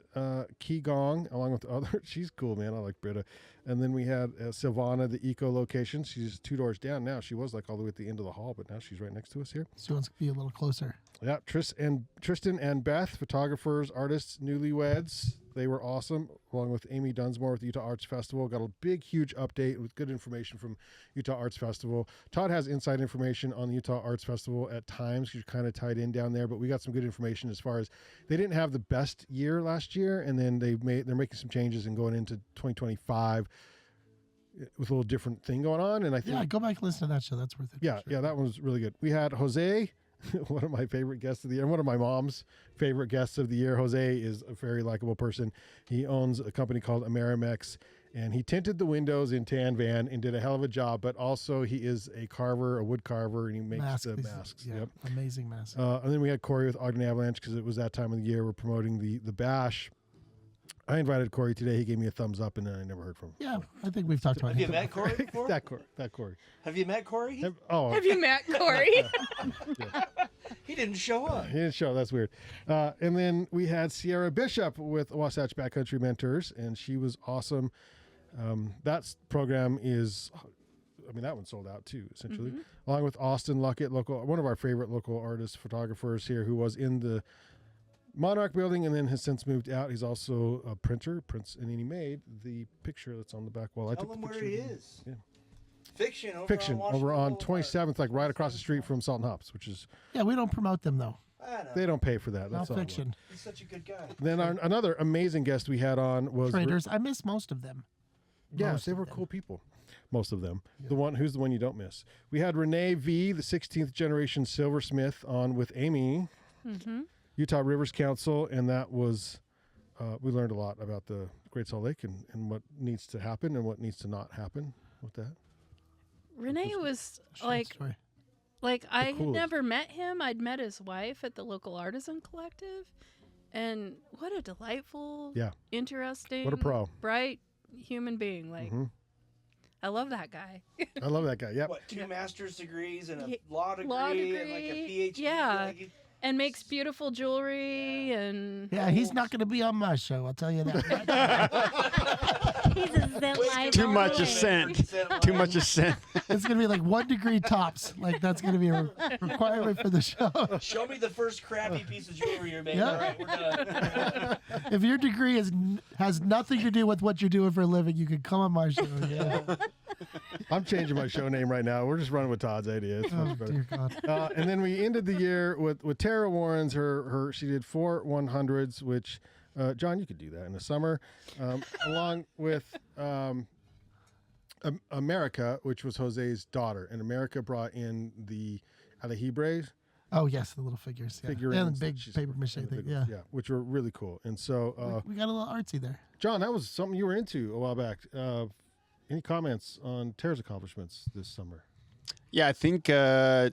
Key Gong, along with other. She's cool, man. I like Britta. And then we had Silvana, the eco location. She's 2 doors down now. She was like all the way at the end of the hall, but now she's right next to us here. She wants to be a little closer. Yeah, Tristan and Beth, photographers, artists, newlyweds. They were awesome, along with Amy Dunsmore with the Utah Arts Festival. Got a big, huge update with good information from Utah Arts Festival. Todd has inside information on the Utah Arts Festival at times. You're kind of tied in down there, but we got some good information as far as they didn't have the best year last year, and then they're making some changes and going into 2025. with a little different thing going on. And I think, Yeah, go back and listen to that show. That's worth it. yeah, that one was really good. We had Jose, one of my favorite guests of the year, and one of my mom's favorite guests of the year. Jose is a very likable person. He owns a company called Amerimex, and he tinted the windows in Tan Van and did a hell of a job. But also, he is a carver, a wood carver, and he makes the masks. Yeah, Yep. amazing masks. And then we had Corey with Ogden Avalanche because it was that time of the year. We're promoting the bash. I invited Corey today. He gave me a thumbs up, and then I never heard from him. Yeah, I think we've talked about Have you him. met Corey before? That Corey. Have you met Corey? Have you met Corey? He didn't show up. He didn't show. That's weird. And then we had Sierra Bishop with Wasatch Backcountry Mentors, and she was awesome. That program is, that one sold out too, essentially, along with Austin Luckett, one of our favorite local artists, photographers here, who was in the Monarch building and then has since moved out. He's also a printer, and he made the picture that's on the back wall. Tell him where he is. Yeah. Fiction over on 27th, like right across the street from Salt and Hops, which is. Yeah, we don't promote them though. I know. They don't pay for that. That's Not all. fiction. He's such a good guy. Then another amazing guest we had on was Traders. I miss most of them. Yeah, Most they of were them. cool people. Most of them. Yeah. Who's the one you don't miss? We had Renee V, the 16th generation silversmith, on with Amy, Utah Rivers Council, and that was we learned a lot about the Great Salt Lake and what needs to happen and what needs to not happen with that. Renee was Short like story. I had coolest. never met him. I'd met his wife at the local artisan collective, and what a delightful, Yeah. interesting, What a pro. bright human being. Like, I love that guy. I love that guy. Yep. What, 2 master's degrees and a Yeah, law degree, law and like degrey, a PhD? yeah. Like, And makes beautiful jewelry and Yeah, he's not going to be on my show. I'll tell you that. He's a zit live Too all much the is way. sent. Too much is sent. It's going to be like 1 degree tops. Like that's going to be a requirement for the show. Show me the first crappy piece of jewelry you're making. Yeah. All right, we're done. If your degree has nothing to do with what you're doing for a living, you can come on my show. Yeah. I'm changing my show name right now. We're just running with Todd's idea. It's Oh much better. dear God. And then we ended the year with Tara Warren's. She did 4 100s, which John, you could do that in the summer, along with America, which was Jose's daughter, and America brought in the Alejebres Oh yes, the little figures. Yeah. figurines. And the big She's- paper mache and the thing. big Yeah. ones, which were really cool. And so, We got a little artsy there. John, that was something you were into a while back. Any comments on Tara's accomplishments this summer? Yeah, I think so.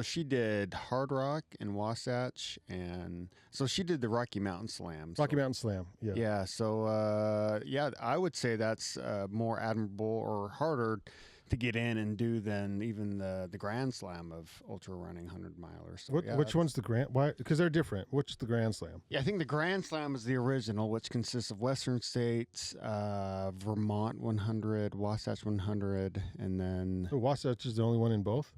She did Hard Rock and Wasatch, and so she did the Rocky Mountain Slam. Rocky Mountain Slam. Yeah. Yeah, so I would say that's more admirable or harder to get in and do than even the Grand Slam of ultra running 100 milers. So, yeah, Which one's the Grand? Why? Because they're different. Which the Grand Slam? Yeah, I think the Grand Slam is the original, which consists of Western States, Vermont 100, Wasatch 100, and then The Wasatch is the only one in both.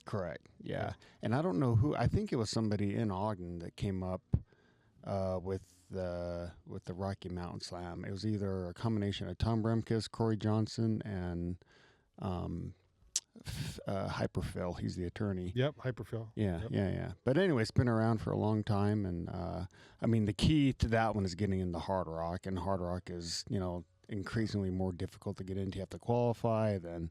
correct. Yeah, and I don't know who. I think it was somebody in Ogden that came up with the Rocky Mountain Slam. It was either a combination of Tom Bremkus, Corey Johnson, and Hyperphil. He's the attorney. Yep. Hyperfill. Yeah, Yep. yeah. But anyway, it's been around for a long time, and I mean, the key to that one is getting into Hard Rock, and Hard Rock is, increasingly more difficult to get into. You have to qualify. Then,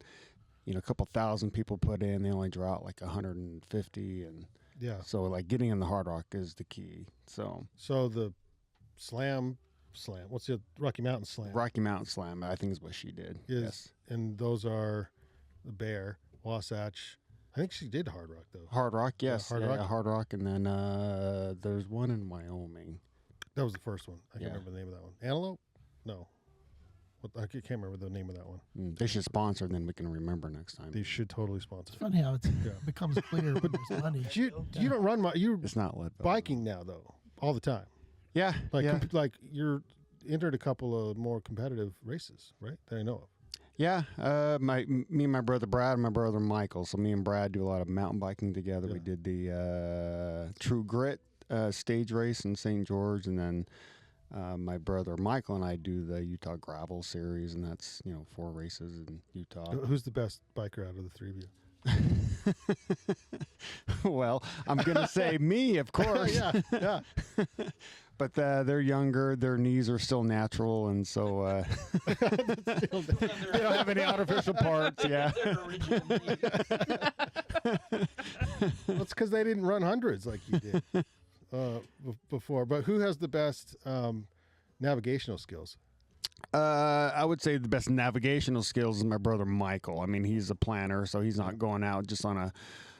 a couple thousand people put in. They only draw out like 150, and Yeah. so like getting in the Hard Rock is the key. So So the Slam. What's the Rocky Mountain Slam? Rocky Mountain Slam, I think, is what she did. Yes. And those are the Bear, Wasatch. I think she did Hard Rock though. Hard Rock, yes. Hard yeah, Rock. Hard Rock, and then there's one in Wyoming. That was the first one. I can't Yeah. remember the name of that one. Antelope? No. I can't remember the name of that one. They should sponsor, then we can remember next time. They should totally sponsor. It's funny how it Yeah. becomes clear when there's money. You don't run you're It's not lead. biking now though, all the time. Yeah, Like yeah. like you're entered a couple of more competitive races, right? That I know of. Yeah, me and my brother Brad and my brother Michael. So me and Brad do a lot of mountain biking together. Yeah. We did the True Grit stage race in St. George, and then my brother Michael and I do the Utah Gravel Series, and that's 4 races in Utah. Who's the best biker out of the three of you? Well, I'm going to say me, of course. yeah. But they're younger. Their knees are still natural, and so They don't have any artificial parts. yeah. Well, it's because they didn't run hundreds like you did before. But who has the best navigational skills? I would say the best navigational skills is my brother Michael. I mean, he's a planner, so he's not going out just on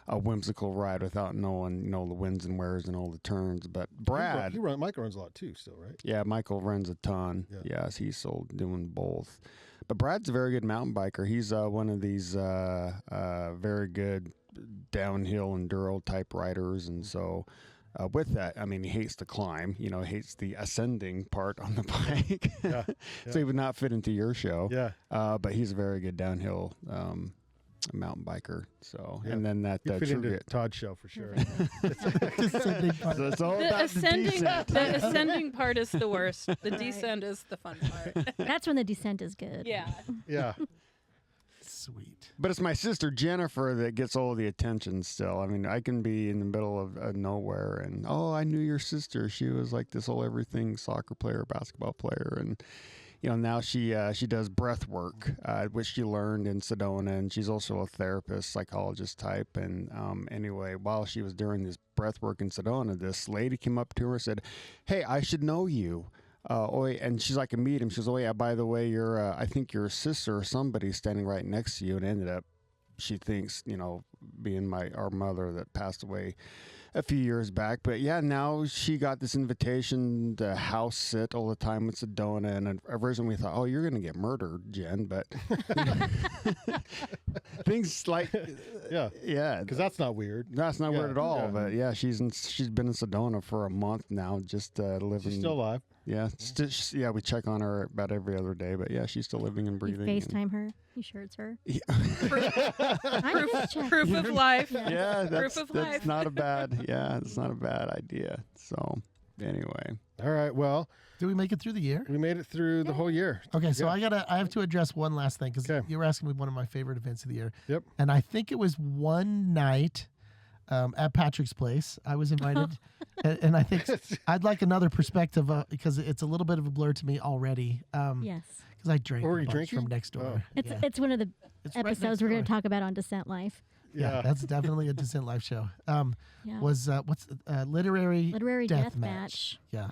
a whimsical ride without knowing, the winds and wears and all the turns. But Brad, Mike runs a lot too, still, right? yeah, Michael runs a ton. Yeah. Yes, he's sold doing both. But Brad's a very good mountain biker. He's one of these very good downhill enduro type riders, and so. With that, I mean, he hates to climb, he hates the ascending part on the bike. Yeah, So he would not fit into your show. Yeah. But he's a very good downhill mountain biker. So, Yeah. and then that You fit into True Todd's show for sure. Descending part. So it's all The about ascending, the descent. the ascending part is the worst. The descent is the fun part. That's when the descent is good. Yeah. Yeah. Sweet. But it's my sister Jennifer that gets all the attention still. I mean, I can be in the middle of nowhere and, I knew your sister. She was like this whole everything soccer player, basketball player. And, now she does breath work, which she learned in Sedona. And she's also a therapist, psychologist type. And anyway, while she was doing this breath work in Sedona, this lady came up to her and said, "Hey, I should know you." And she's like, I meet him. She goes, "Oh yeah, by the way, I think your sister or somebody standing right next to you." And ended up, she thinks, being our mother that passed away a few years back. But yeah, now she got this invitation to house sit all the time with Sedona. And originally we thought, "Oh, you're going to get murdered, Jen." But things like, yeah, Because that's not weird. that's not Yeah, weird at all. yeah. But yeah, she's been in Sedona for a month now, just living. She's still alive. Yeah, we check on her about every other day, but yeah, she's still living and You breathing. FaceTime her. You sure it's her? Yeah, I'm just checking. Proof of life. yeah, Proof of life. that's not a bad. Yeah, it's not a bad idea. So anyway, All right. Well, Did we make it through the year? we made it through the whole year. Okay, so Yeah. I have to address one last thing because Okay. you were asking me one of my favorite events of the year. Yep. And I think it was one night at Patrick's place. I was invited, and I think I'd like another perspective because it's a little bit of a blur to me already. Yes. Because I drank Were a you bunch drinking? from next door. Oh. It's Yeah. it's one of the It's right episodes next we're going to door. talk about on Descent Life. Yeah, that's definitely a Descent Live show. Yeah. Was what's literary Literary death death match? match. Yeah.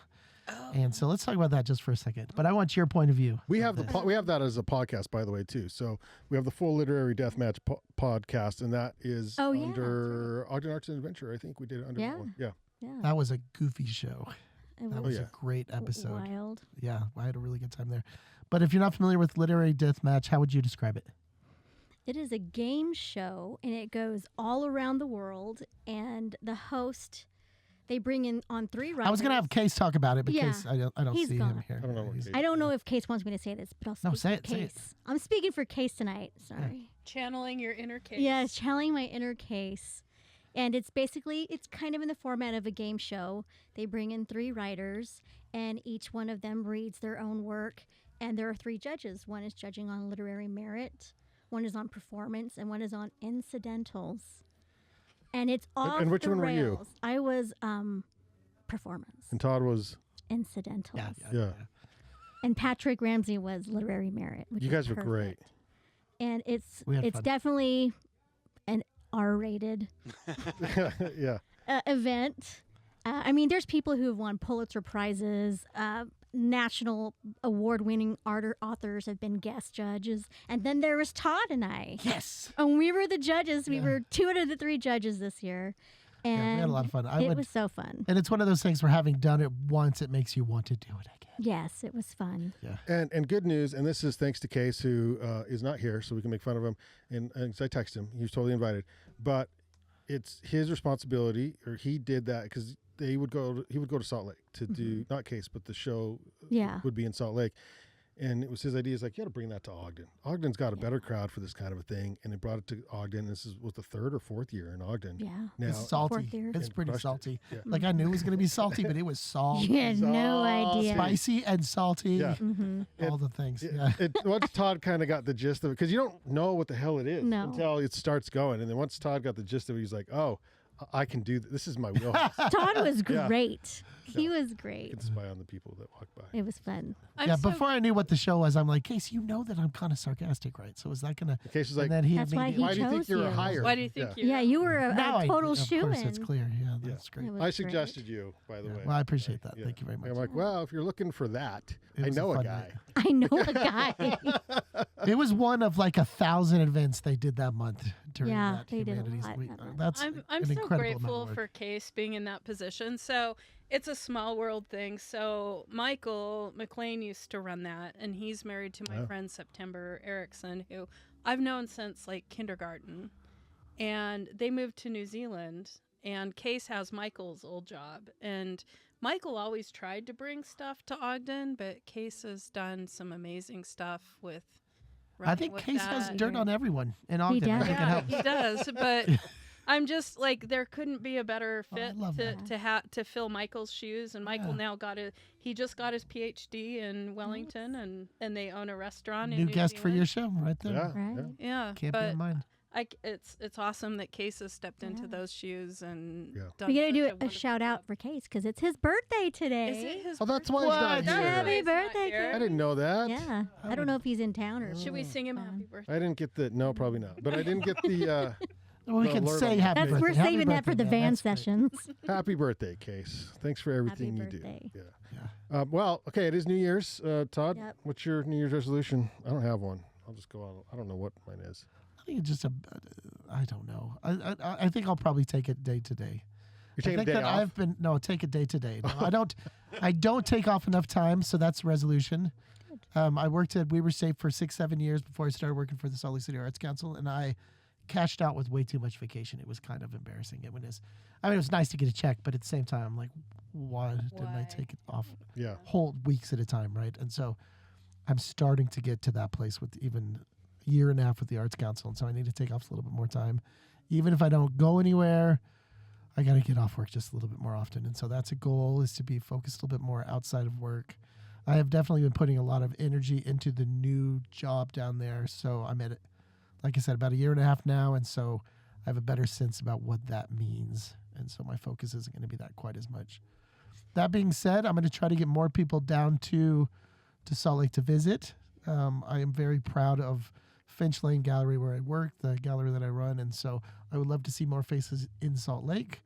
And so let's talk about that just for a second. But I want your point of view. We of have this. we have that as a podcast, by the way, too. So we have the full literary deathmatch podcast, and that is Oh, yeah, under Ogden Arts Adventure. I think we did it under Yeah. that one. Yeah. Yeah. That was a goofy show. It That was was yeah. a great episode. wild. Yeah, I had a really good time there. But if you're not familiar with literary death match, how would you describe it? It is a game show, and it goes all around the world. And the host, they bring in on 3 writers. I was gonna have Case talk about it Yeah, because I don't he's see gone. him here. I don't know where He's- Case- I don't know if Case wants me to say this, but I'll speak No, say for it, say it. Case. I'm speaking for Case tonight. Sorry. Channeling your inner case. Yeah, it's channeling my inner Case. And it's kind of in the format of a game show. They bring in 3 writers, and each one of them reads their own work. And there are 3 judges. One is judging on literary merit, one is on performance, and one is on incidentals. And it's off and which the one were you? rails. I was performance, And Todd was, incidentals. yeah. And Patrick Ramsey was literary merit. Which You is guys were great. perfect. And it's We had fun. definitely an R-rated Yeah. event. I mean, there's people who have won Pulitzer Prizes, national award-winning authors have been guest judges, and then there was Todd and I. Yes. And we were the judges. We were 2 out of the 3 judges this year, and Yeah, we had a lot of fun. it was so fun. And it's one of those things where having done it once, it makes you want to do it again. Yes, it was fun. And good news, and this is thanks to Case, who is not here, so we can make fun of him. And 'cause I texted him, he was totally invited. But it's his responsibility, or he did that because he would go to Salt Lake to do not Case, but the show Yeah. would be in Salt Lake. And it was his idea. He's like, you got to bring that to Ogden. Ogden's got a better crowd for this kind of a thing. And they brought it to Ogden. This was the 3rd or 4th year in Ogden. Yeah. Now, It's salty. Fourth year. It's pretty crushed it. salty. Yeah. Like I knew it was going to be salty, but it was salty. You had no idea. Spicy and salty. Yeah. Mm-hmm. All the things. It- Yeah. once Todd kind of got the gist of it, because you don't know what the hell it is No. until it starts going. And then once Todd got the gist of it, he's like, oh, I can do this. This is my wheelhouse. Todd was Yeah. great. He was great. Get to spy on the people that walk by. It was fun. Yeah, before I knew what the show was, I'm like, Casey, you know that I'm kind of sarcastic, right? So is that going to... In case it's like, And then he That's why immediately- why do you think chose you're a you. hire? Why do you think you? Yeah, you were a Now total of shoe-in. course, it's clear. Yeah, that's great. It was I great. suggested you, by the way. Well, I appreciate that. Yeah. Thank you very much. I'm like, well, if you're looking for that, It I was a know a fun guy. night. I know a guy. It was one of like 1,000 events they did that month during Yeah, that they did a Humanities lot Week. that month. That's I'm an so incredible grateful amount of for work. Case being in that position. So it's a small world thing. So Michael McLean used to run that, and he's married to my Oh. friend September Erickson, who I've known since like kindergarten. And they moved to New Zealand, and Case has Michael's old job. And Michael always tried to bring stuff to Ogden, but Case has done some amazing stuff with. I running think with Case has that. dirt on everyone in Ogden. I does. think it Yeah, helps. he does. But I'm just like, there couldn't be a better Oh, I fit love to that. to fill Michael's shoes. And Michael Yeah. now he just got his PhD in Wellington, and they own a restaurant. in New New guest for Zealand. your show right there. Yeah. Right. yeah. Yeah, Can't be but in mind. it's awesome that Case has stepped into Yeah. those shoes and Yeah. done We got to such do a wonderful shout out job. for Case because it's his birthday today. Is it his Oh, that's why he's What? not here. Happy He's not birthday, here. I didn't know that. Yeah. I don't know if he's in town or. Should we sing him Um, happy birthday? I didn't get the, no, probably not. But I didn't get the Well, we no, can Lord say on happy That's birthday. we're Happy saving that for birthday, the man. van That's great. sessions. happy birthday, Case. Thanks for everything you birthday. do. Yeah. Well, okay, it is New Year's. Todd, Yep. what's your New Year's resolution? I don't have one. I'll just go on. I don't know what mine is. I think it's just I don't know. I think I'll probably take it day to day. You're taking I a think day that off? take it day to day. No, I don't take off enough time, so that's a resolution. I worked at We Were Safe for 6-7 years before I started working for the Salt Lake City Arts Council, and I cashed out with way too much vacation. It was kind of embarrassing. It was nice to get a check, but at the same time, I'm like, why didn't I Why? take it off Yeah. whole weeks at a time, right? And so I'm starting to get to that place with even a year and a half with the Arts Council, and so I need to take off a little bit more time. Even if I don't go anywhere, I got to get off work just a little bit more often. And so that's a goal, is to be focused a little bit more outside of work. I have definitely been putting a lot of energy into the new job down there. So I'm at it, like I said, about a year and a half now. And so I have a better sense about what that means. And so my focus isn't going to be that quite as much. That being said, I'm going to try to get more people down to Salt Lake to visit. I am very proud of Finch Lane Gallery where I work, the gallery that I run. And so I would love to see more faces in Salt Lake.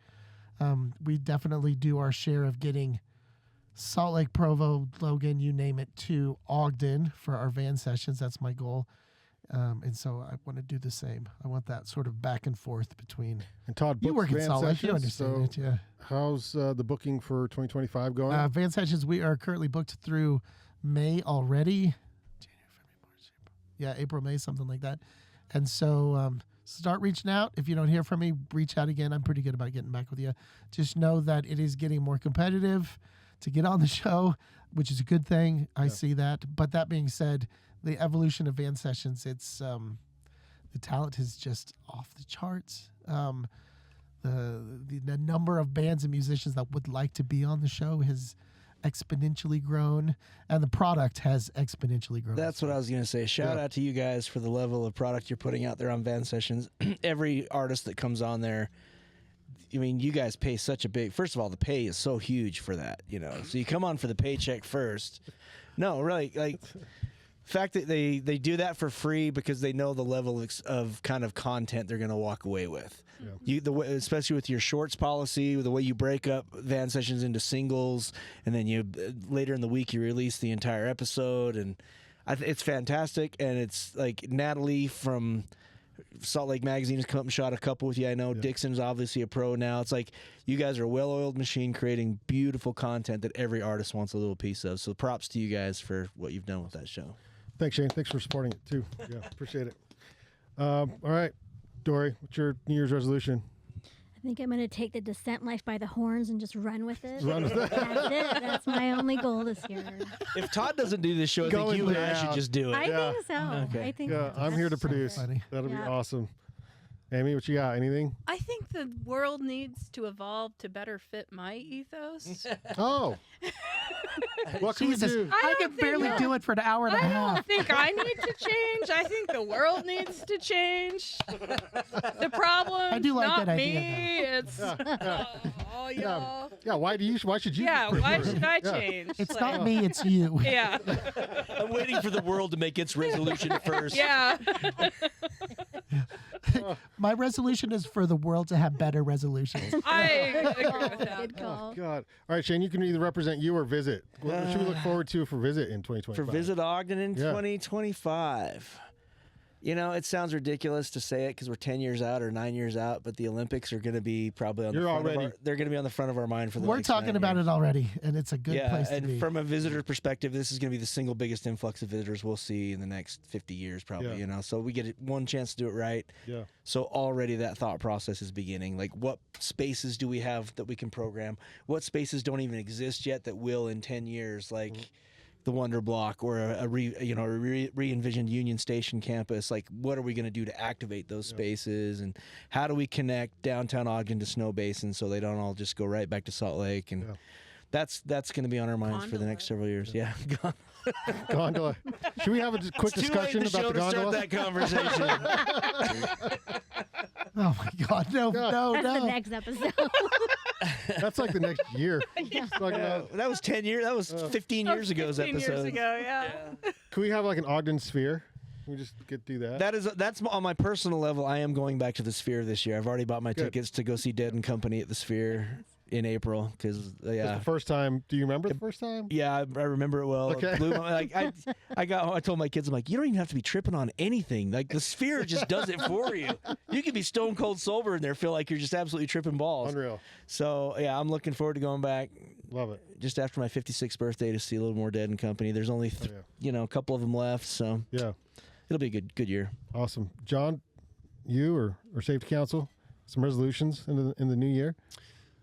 We definitely do our share of getting Salt Lake, Provo, Logan, you name it, to Ogden for our van sessions. That's my goal. And so I want to do the same. I want that sort of back and forth between. And Todd, You books work in van Salt Lake, you sessions, understand so it, yeah. how's the booking for 2025 going? Van sessions, we are currently booked through May already. January, February, March, April. Yeah, April, May, something like that. And so start reaching out. If you don't hear from me, reach out again. I'm pretty good about getting back with you. Just know that it is getting more competitive to get on the show, which is a good thing. I see that. But that being said, the evolution of van sessions, it's the talent is just off the charts. The number of bands and musicians that would like to be on the show has exponentially grown, and the product has exponentially grown. That's what I was going to say. Shout out to you guys for the level of product you're putting out there on Van Sessions. Every artist that comes on there, I mean, you guys pay such a big. First of all, the pay is so huge for that, you know. So you come on for the paycheck first. No, really, like the fact that they do that for free because they know the level of kind of content they're going to walk away with. Yeah. Especially with your shorts policy, the way you break up Van Sessions into singles, and then you later in the week you release the entire episode, and it's fantastic. And it's like Natalie from Salt Lake Magazine has come up and shot a couple with you. I know Dixon's obviously a pro now. It's like you guys are a well-oiled machine creating beautiful content that every artist wants a little piece of. So props to you guys for what you've done with that show. Thanks, Shane. Thanks for supporting it, too. Yeah, appreciate it. All right, Dorie, what's your New Year's resolution? I think I'm going to take the descent life by the horns and just run with it. Run with it. That's it. That's my only goal this year. If Todd doesn't do this show, I think you and I should just do it. I Yeah. think so. Okay. I think Yeah, I'm here to that's produce. it. Funny. That'll be Yeah. awesome. Amy, what you got? Anything? I think the world needs to evolve to better fit my ethos. Oh. What can Jesus, we do? I I don't can think barely that- do it for an hour and a I half. don't think I need to change. I think the world needs to change. The problem, I do like not that idea, me. It's oh, y'all. Yeah, why should you? Yeah, why should I Yeah. change? It's Like, not me, it's you. Yeah, I'm waiting for the world to make its resolution first. yeah. My resolution is for the world to have better resolutions. I agree with that. Good call. God. All right, Shane, you can either represent you or visit. What should we look forward to for visit in 2025? For Visit Ogden in Yeah. 2025. You know, it sounds ridiculous to say it because we're 10 years out or 9 years out, but the Olympics are going to be probably on You're the front already- of our, they're going to be on the front of our mind for the We're next talking 9 about years. it already, and it's a good Yeah, place to and be. from a visitor perspective, this is going to be the single biggest influx of visitors we'll see in the next 50 years, probably. Yeah. You know, so we get one chance to do it right. Yeah. So already that thought process is beginning. Like, what spaces do we have that we can program? What spaces don't even exist yet that will in 10 years? Like the Wonder Block or a re-envisioned Union Station campus. Like, what are we going to do to activate those spaces? And how do we connect downtown Ogden to Snow Basin so they don't all just go right back to Salt Lake? And that's going to be on our minds for the next several years. Yeah. Gondola. Should we have a quick It's too late in discussion the show about the to start gondola? that conversation. Oh my God, no, no, That's the no. next episode. That's like the next year. Talking about- that was 10 years. That was 15 years ago's 15 episode. years ago, yeah. Can we have like an Ogden sphere? Can we just do that? That's on my personal level. I am going back to the Sphere this year. I've already bought my Good. tickets to go see Dead and Company at the Sphere in April because That's the first time. Do you remember the first time? Yeah, I remember it well. Okay. It blew my- I told my kids, I'm like, you don't even have to be tripping on anything. Like the Sphere just does it for you. You can be stone cold sober in there, feel like you're just absolutely tripping balls. Unreal. So yeah, I'm looking forward to going back Love it. just after my 56th birthday to see a little more Dead and Company. There's only a couple of them left, so Yeah. it'll be a good year. Awesome. John, you or Safety Council, some resolutions in the new year?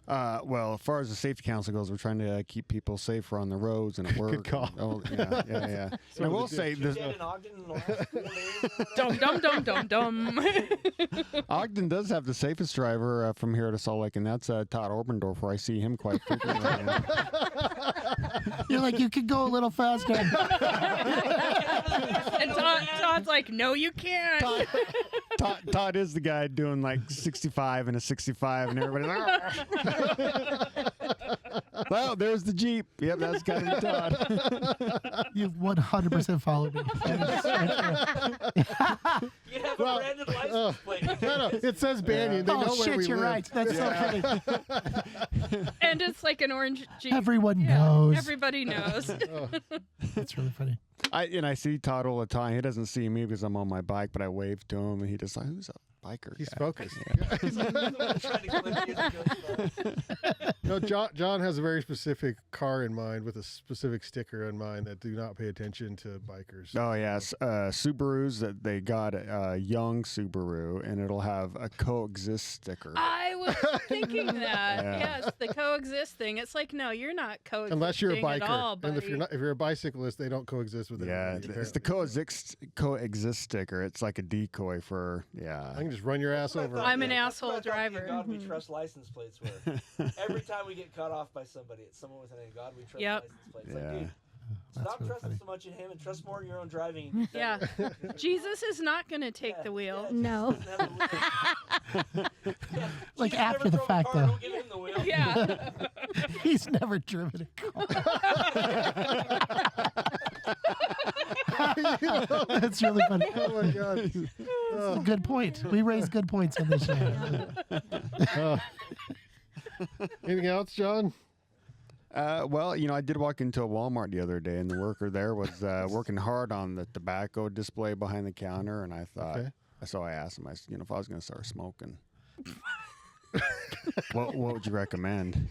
Well, as far as the safety council goes, we're trying to keep people safer on the roads and at work. Good call. Yeah. And I will say this: Dum dum dum dum dum. Ogden does have the safest driver from here to Salt Lake, and that's Todd Oberndorfer. I see him quite frequently. You're like, you could go a little faster. And Todd's like, no, you can't. Todd is the guy doing like 65 and a 65, and everybody's well, there's the Jeep. Yep, that's got to be Todd. You've 100% followed me. You have Well, a branded license plate. No, it says Banyan. They know Oh where shit, we you're live. right. That's so funny. And it's like an orange Jeep. Everyone Yeah, knows. Everybody knows. That's really funny. I see Todd all the time. He doesn't see me because I'm on my bike, but I wave to him, and he just like, who's a biker? He's guy?" focused. Yeah. No, John has a very specific car in mind with a specific sticker in mind that do not pay attention to bikers. Oh yes, Subarus that they got a young Subaru, and it'll have a coexist sticker. I was thinking that. Yeah. Yes, the coexist thing. It's like, no, you're not coexisting Unless you're a at biker, all, and if buddy. you're a bicyclist, they don't coexist with Yeah, everybody, it's the coexist sticker. It's like a decoy for I can just run your ass over. I'm an asshole driver. God, we trust license plates were. Every time we get cut off by somebody, it's someone with a name. God, we trust Yep. license plates. Yeah. Like, dude, That's stop really trusting funny. so much in him and trust more in your own driving. Yeah. Jesus is not going to take the wheel. No. Like after the fact, though. Don't give him the wheel. Yeah. He's never driven a car. That's really funny. Oh my god. Good point. We raise good points on this show. Anything else, John? Well, I did walk into a Walmart the other day, and the worker there was working hard on the tobacco display behind the counter, and I thought, so I asked him, I said, if I was going to start smoking, what would you recommend?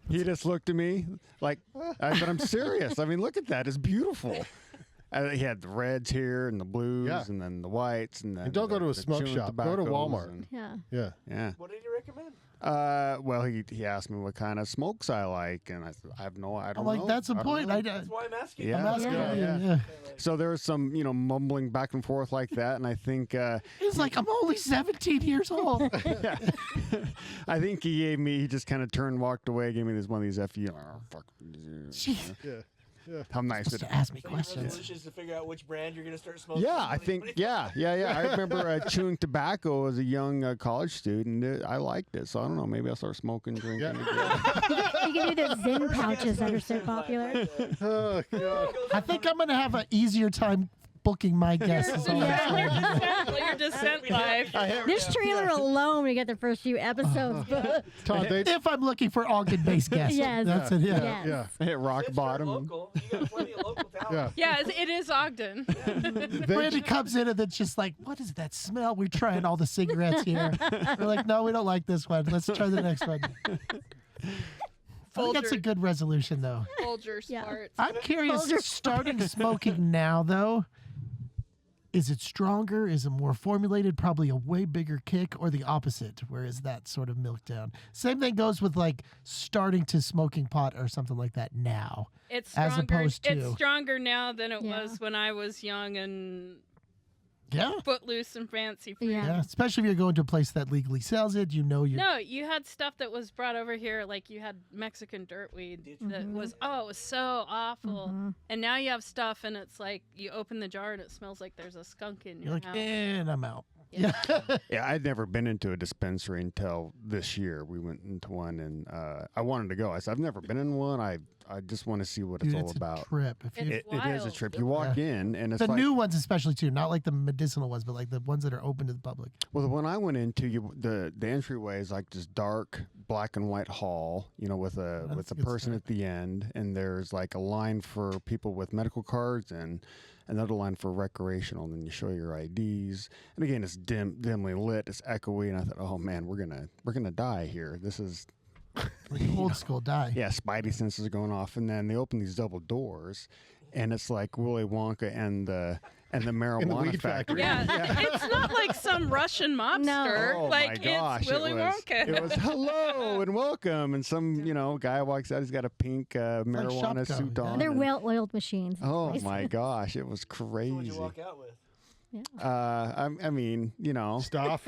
He just looked at me like, but I'm serious. I mean, look at that. It's beautiful. He had the reds here and the blues Yeah. and then the whites and then. And don't go to a the smoke chewing shop. Go to tobaccos Walmart. and- Yeah. Yeah. yeah. What did you recommend? Well, he asked me what kind of smokes I like, and I said, I don't I'm know. like, that's the I don't point. know." That's why I'm asking. Yeah. I'm asking Yeah, you, yeah. yeah. So there was some, mumbling back and forth like that, and I think, He's like, I'm only 17 years old. yeah, I think he just kind of turned, walked away, gave me one of these FU. Fuck. Jeez. Yeah. Yeah. How nice Supposed it to ask me So your questions. resolution is to figure out which brand you're going to start smoking. Yeah, I think, yeah. I remember chewing tobacco as a young college student. I liked it, so I don't know. Maybe I'll start smoking, drinking Yeah. again. You can do the Zen pouches that are so popular. Oh, God. I think I'm going to have an easier time booking my guests. on Yeah. this one. Your descent life. This trailer alone, we get the first few episodes booked. Todd, they, If I'm looking for Ogden-based guests. Yes. That's it, yeah. Yes. yeah. I hit rock Since you're bottom. local, you got plenty of local talent. Yeah. Yeah, it is Ogden. Brandy comes in and it's just like, what is that smell? We're trying all the cigarettes here. We're like, no, we don't like this one. Let's try the next one. I think that's a good resolution, though. Folger Yeah. smarts. I'm curious, Folger starting smoking now, though, is it stronger? Is it more formulated? Probably a way bigger kick, or the opposite? Where is that sort of milked down? Same thing goes with like starting to smoking pot or something like that now. It's as stronger. opposed to- It's stronger now than it Yeah. was when I was young and Yeah. footloose and fancy free. Yeah. Yeah, especially if you're going to a place that legally sells it, you're. No, you had stuff that was brought over here, like you had Mexican dirtweed that was it was so awful. And now you have stuff, and it's like you open the jar and it smells like there's a skunk in You're your like, house. and I'm out. Yeah. Yeah. Yeah, I'd never been into a dispensary until this year. We went into one, and I wanted to go. I said, I've never been in one. I just want to see what Dude, it's all it's about. a trip. If you, It's It is a wild. trip. You walk in, and it's the like, new ones, especially too, not like the medicinal ones, but like the ones that are open to the public. well, the one I went into, the entryway is like this dark black and white hall, with a That's a a good person start. at the end, and there's like a line for people with medical cards and another line for recreational. And then you show your IDs, and again, it's dimly lit, it's echoey, and I thought, oh man, we're gonna die here. This is. Like old school die. Yeah, spidey senses are going off, and then they open these double doors, and it's like Willy Wonka and the marijuana weed factory. Yeah, it's not like some Russian mobster. Oh like my gosh! it's Willy it was, Wonka. It was hello and welcome, and some guy walks out. He's got a pink marijuana Shopko, suit yeah. on. They're and- well-oiled machines. Oh Nice. my gosh! It was So what'd crazy. you walk out with? I mean, Stuff.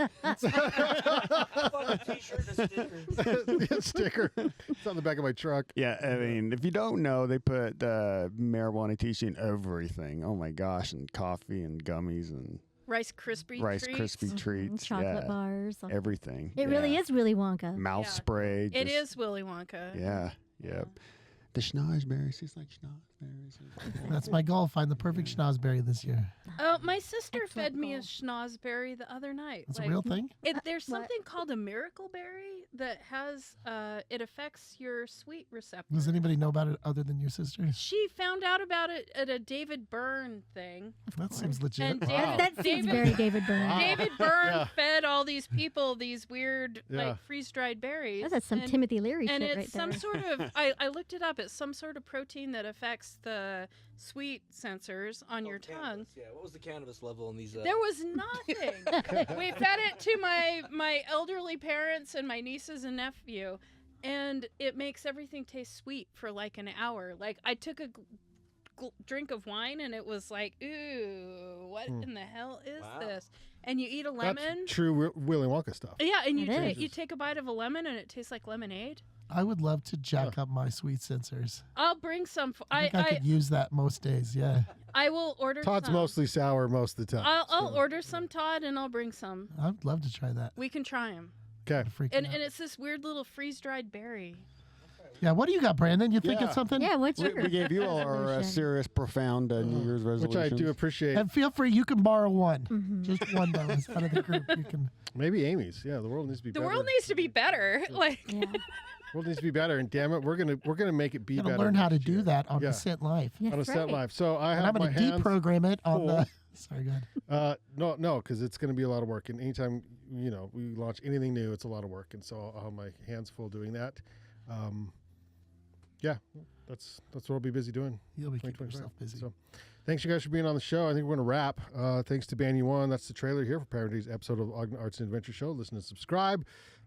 Fucking t-shirt and a sticker. Sticker. It's on the back of my truck. Yeah, I mean, if you don't know, they put marijuana THC in everything. Oh my gosh, and coffee and gummies and Rice Krispie Rice treats. Krispie treats, Chocolate yeah, bars. everything. It really is Willy Wonka. Mouth Yeah. spray. It just- is Willy Wonka. Yeah, yep. The schnozberries tastes like schnozberries. That's my goal. Find the perfect schnozberry this year. Oh, my sister Excellent fed me a goal. schnozberry the other night. It's a real thing. There's What? something called a miracle berry that has it affects your sweet receptor. Does anybody know about it other than your sister? She found out about it at a David Byrne thing. That seems legit. And Wow. That seems David, very David Byrne. David Byrne Yeah. fed all these people these weird Yeah. like freeze-dried berries. That's some and, Timothy Leary and shit it's right there. some sort of I looked it up. It's some sort of protein that affects the sweet sensors on your tongue. Cannabis, yeah, what was the cannabis level in these? There was nothing. We fed it to my elderly parents and my nieces and nephew, and it makes everything taste sweet for like an hour. Like I took a drink of wine and it was like, ooh, what in the hell is Wow. this? And you eat a That's lemon. true Willy Wonka stuff. Yeah, and It you is. take a bite of a lemon and it tastes like lemonade. I would love to jack up my sweet sensors. I'll bring some. I think I could use that most days. Yeah, I will order. Todd's some. mostly sour most of the time. I'll so- order some, Todd, and I'll bring some. I'd love to try that. We can try them. Okay. Freaking And out. it's this weird little freeze-dried berry. Yeah, what do you got, Brandon? You thinking Yeah. something? Yeah, what's We, your we gave you all our resolution? serious, profound New Year's Which resolutions. I do appreciate. And feel free, you can borrow one. Mhm. Just one though, as part of the group. You can. Maybe Amy's. Yeah, the world needs to be The better. world needs to be better. Like, Yeah. world needs to be better, and damn it, we're gonna make it be Gotta better. learn how to next do year. that on Yeah. a Scent Life. Yes, On a set right. live. So I And have I'm my going to hands. deprogram it on full. the. Sorry, go ahead. No, because it's going to be a lot of work, and anytime we launch anything new, it's a lot of work, and so I'll have my hands full doing that. Yeah, that's what I'll be busy doing. You'll be keeping 2025. yourself busy. So Thanks, you guys, for being on the show. I think we're going to wrap. Thanks to Banyan One. That's the trailer here for Parody's episode of Ogden Arts Adventure Show. Listen and subscribe.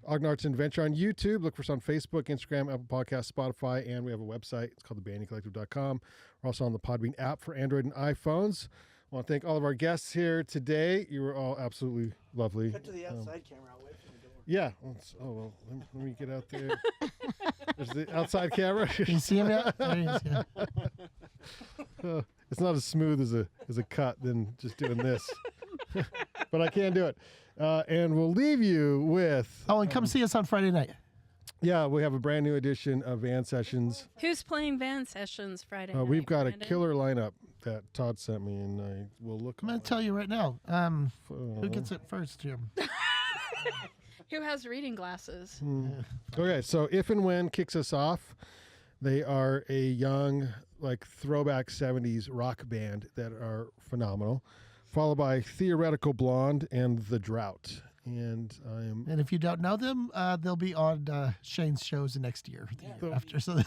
Ogden Arts Adventure on YouTube. Look for us on Facebook, Instagram, Apple Podcasts, Spotify, and we have a website. It's called thebanyancollective.com. We're also on the Podbean app for Android and iPhones. I want to thank all of our guests here today. You were all absolutely lovely. Cut to the outside camera away from the door. Yeah. Let me get out there. There's the outside camera. Can you see him yet? There he is, yeah. It's not as smooth as a cut than just doing this. But I can do it. And we'll leave you with... Oh, and come see us on Friday night. Yeah, we have a brand new edition of Van Sessions. Who's playing Van Sessions Friday night? We've got Brandon? a killer lineup that Todd sent me, and I will look. I'm going to tell you right now. Who gets it first, Jim? Who has reading glasses? Okay, so If and When kicks us off. They are a young, like, throwback 70s rock band that are phenomenal, followed by Theoretical Blonde and The Drought. And And if you don't know them, they'll be on Shane's shows the next year. The year after. So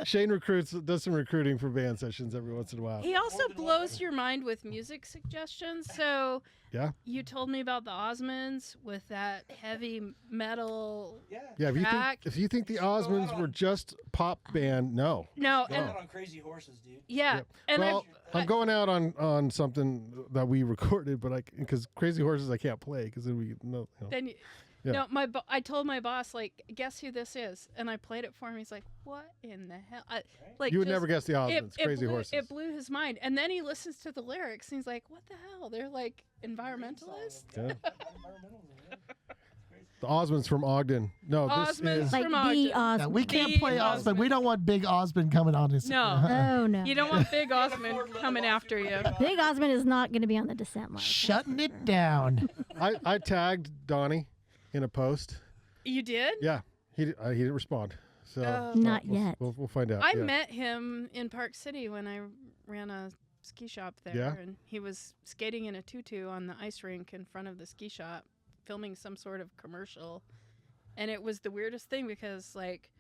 Shane does some recruiting for Van Sessions every once in a while. He also blows your mind with music suggestions. So Yeah. you told me about the Osmonds with that heavy metal. Yeah, track. if you think the Osmonds were just pop band, no. No, Go and out on Crazy Horses, dude. yeah, Yep. and Well, I'm going out on something that we recorded, but because Crazy Horses I can't play because then we no. then you, Yeah. no, I told my boss, like, guess who this is, and I played it for him. He's like, what in the hell? You would just- never guess the Osmonds. Crazy blew, Horses. It blew his mind, and then he listens to the lyrics, and he's like, what the hell? They're like environmentalists. Yeah. The Osmonds from Ogden. No, this Osmonds is Like from the Ogden. yeah, Osmond. we can't The play Osmond. We don't want Big Osmond coming on us. No. Oh, no. You don't want Big Osmond coming after you. Big Osmond is not going to be on the descent line. Shutting it down. I tagged Donnie in a post. You did? Yeah, he didn't respond. So Oh. Not we'll, yet. We'll find out. I yeah. met him in Park City when I ran a ski shop there, Yeah? and he was skating in a tutu on the ice rink in front of the ski shop, filming some sort of commercial. And it was the weirdest thing because, like,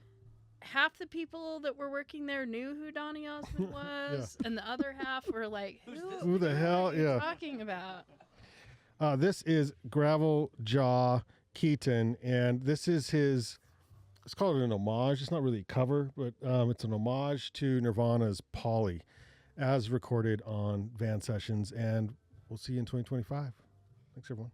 half the people that were working there knew who Donny Osmond was, and the other half were like, Who the hell? are you Yeah. talking about? This is Graveljaw Keaton, and this is his. Let's call it an homage. It's not really a cover, but it's an homage to Nirvana's Polly, as recorded on Van Sessions. And we'll see you in 2025. Thanks, everyone.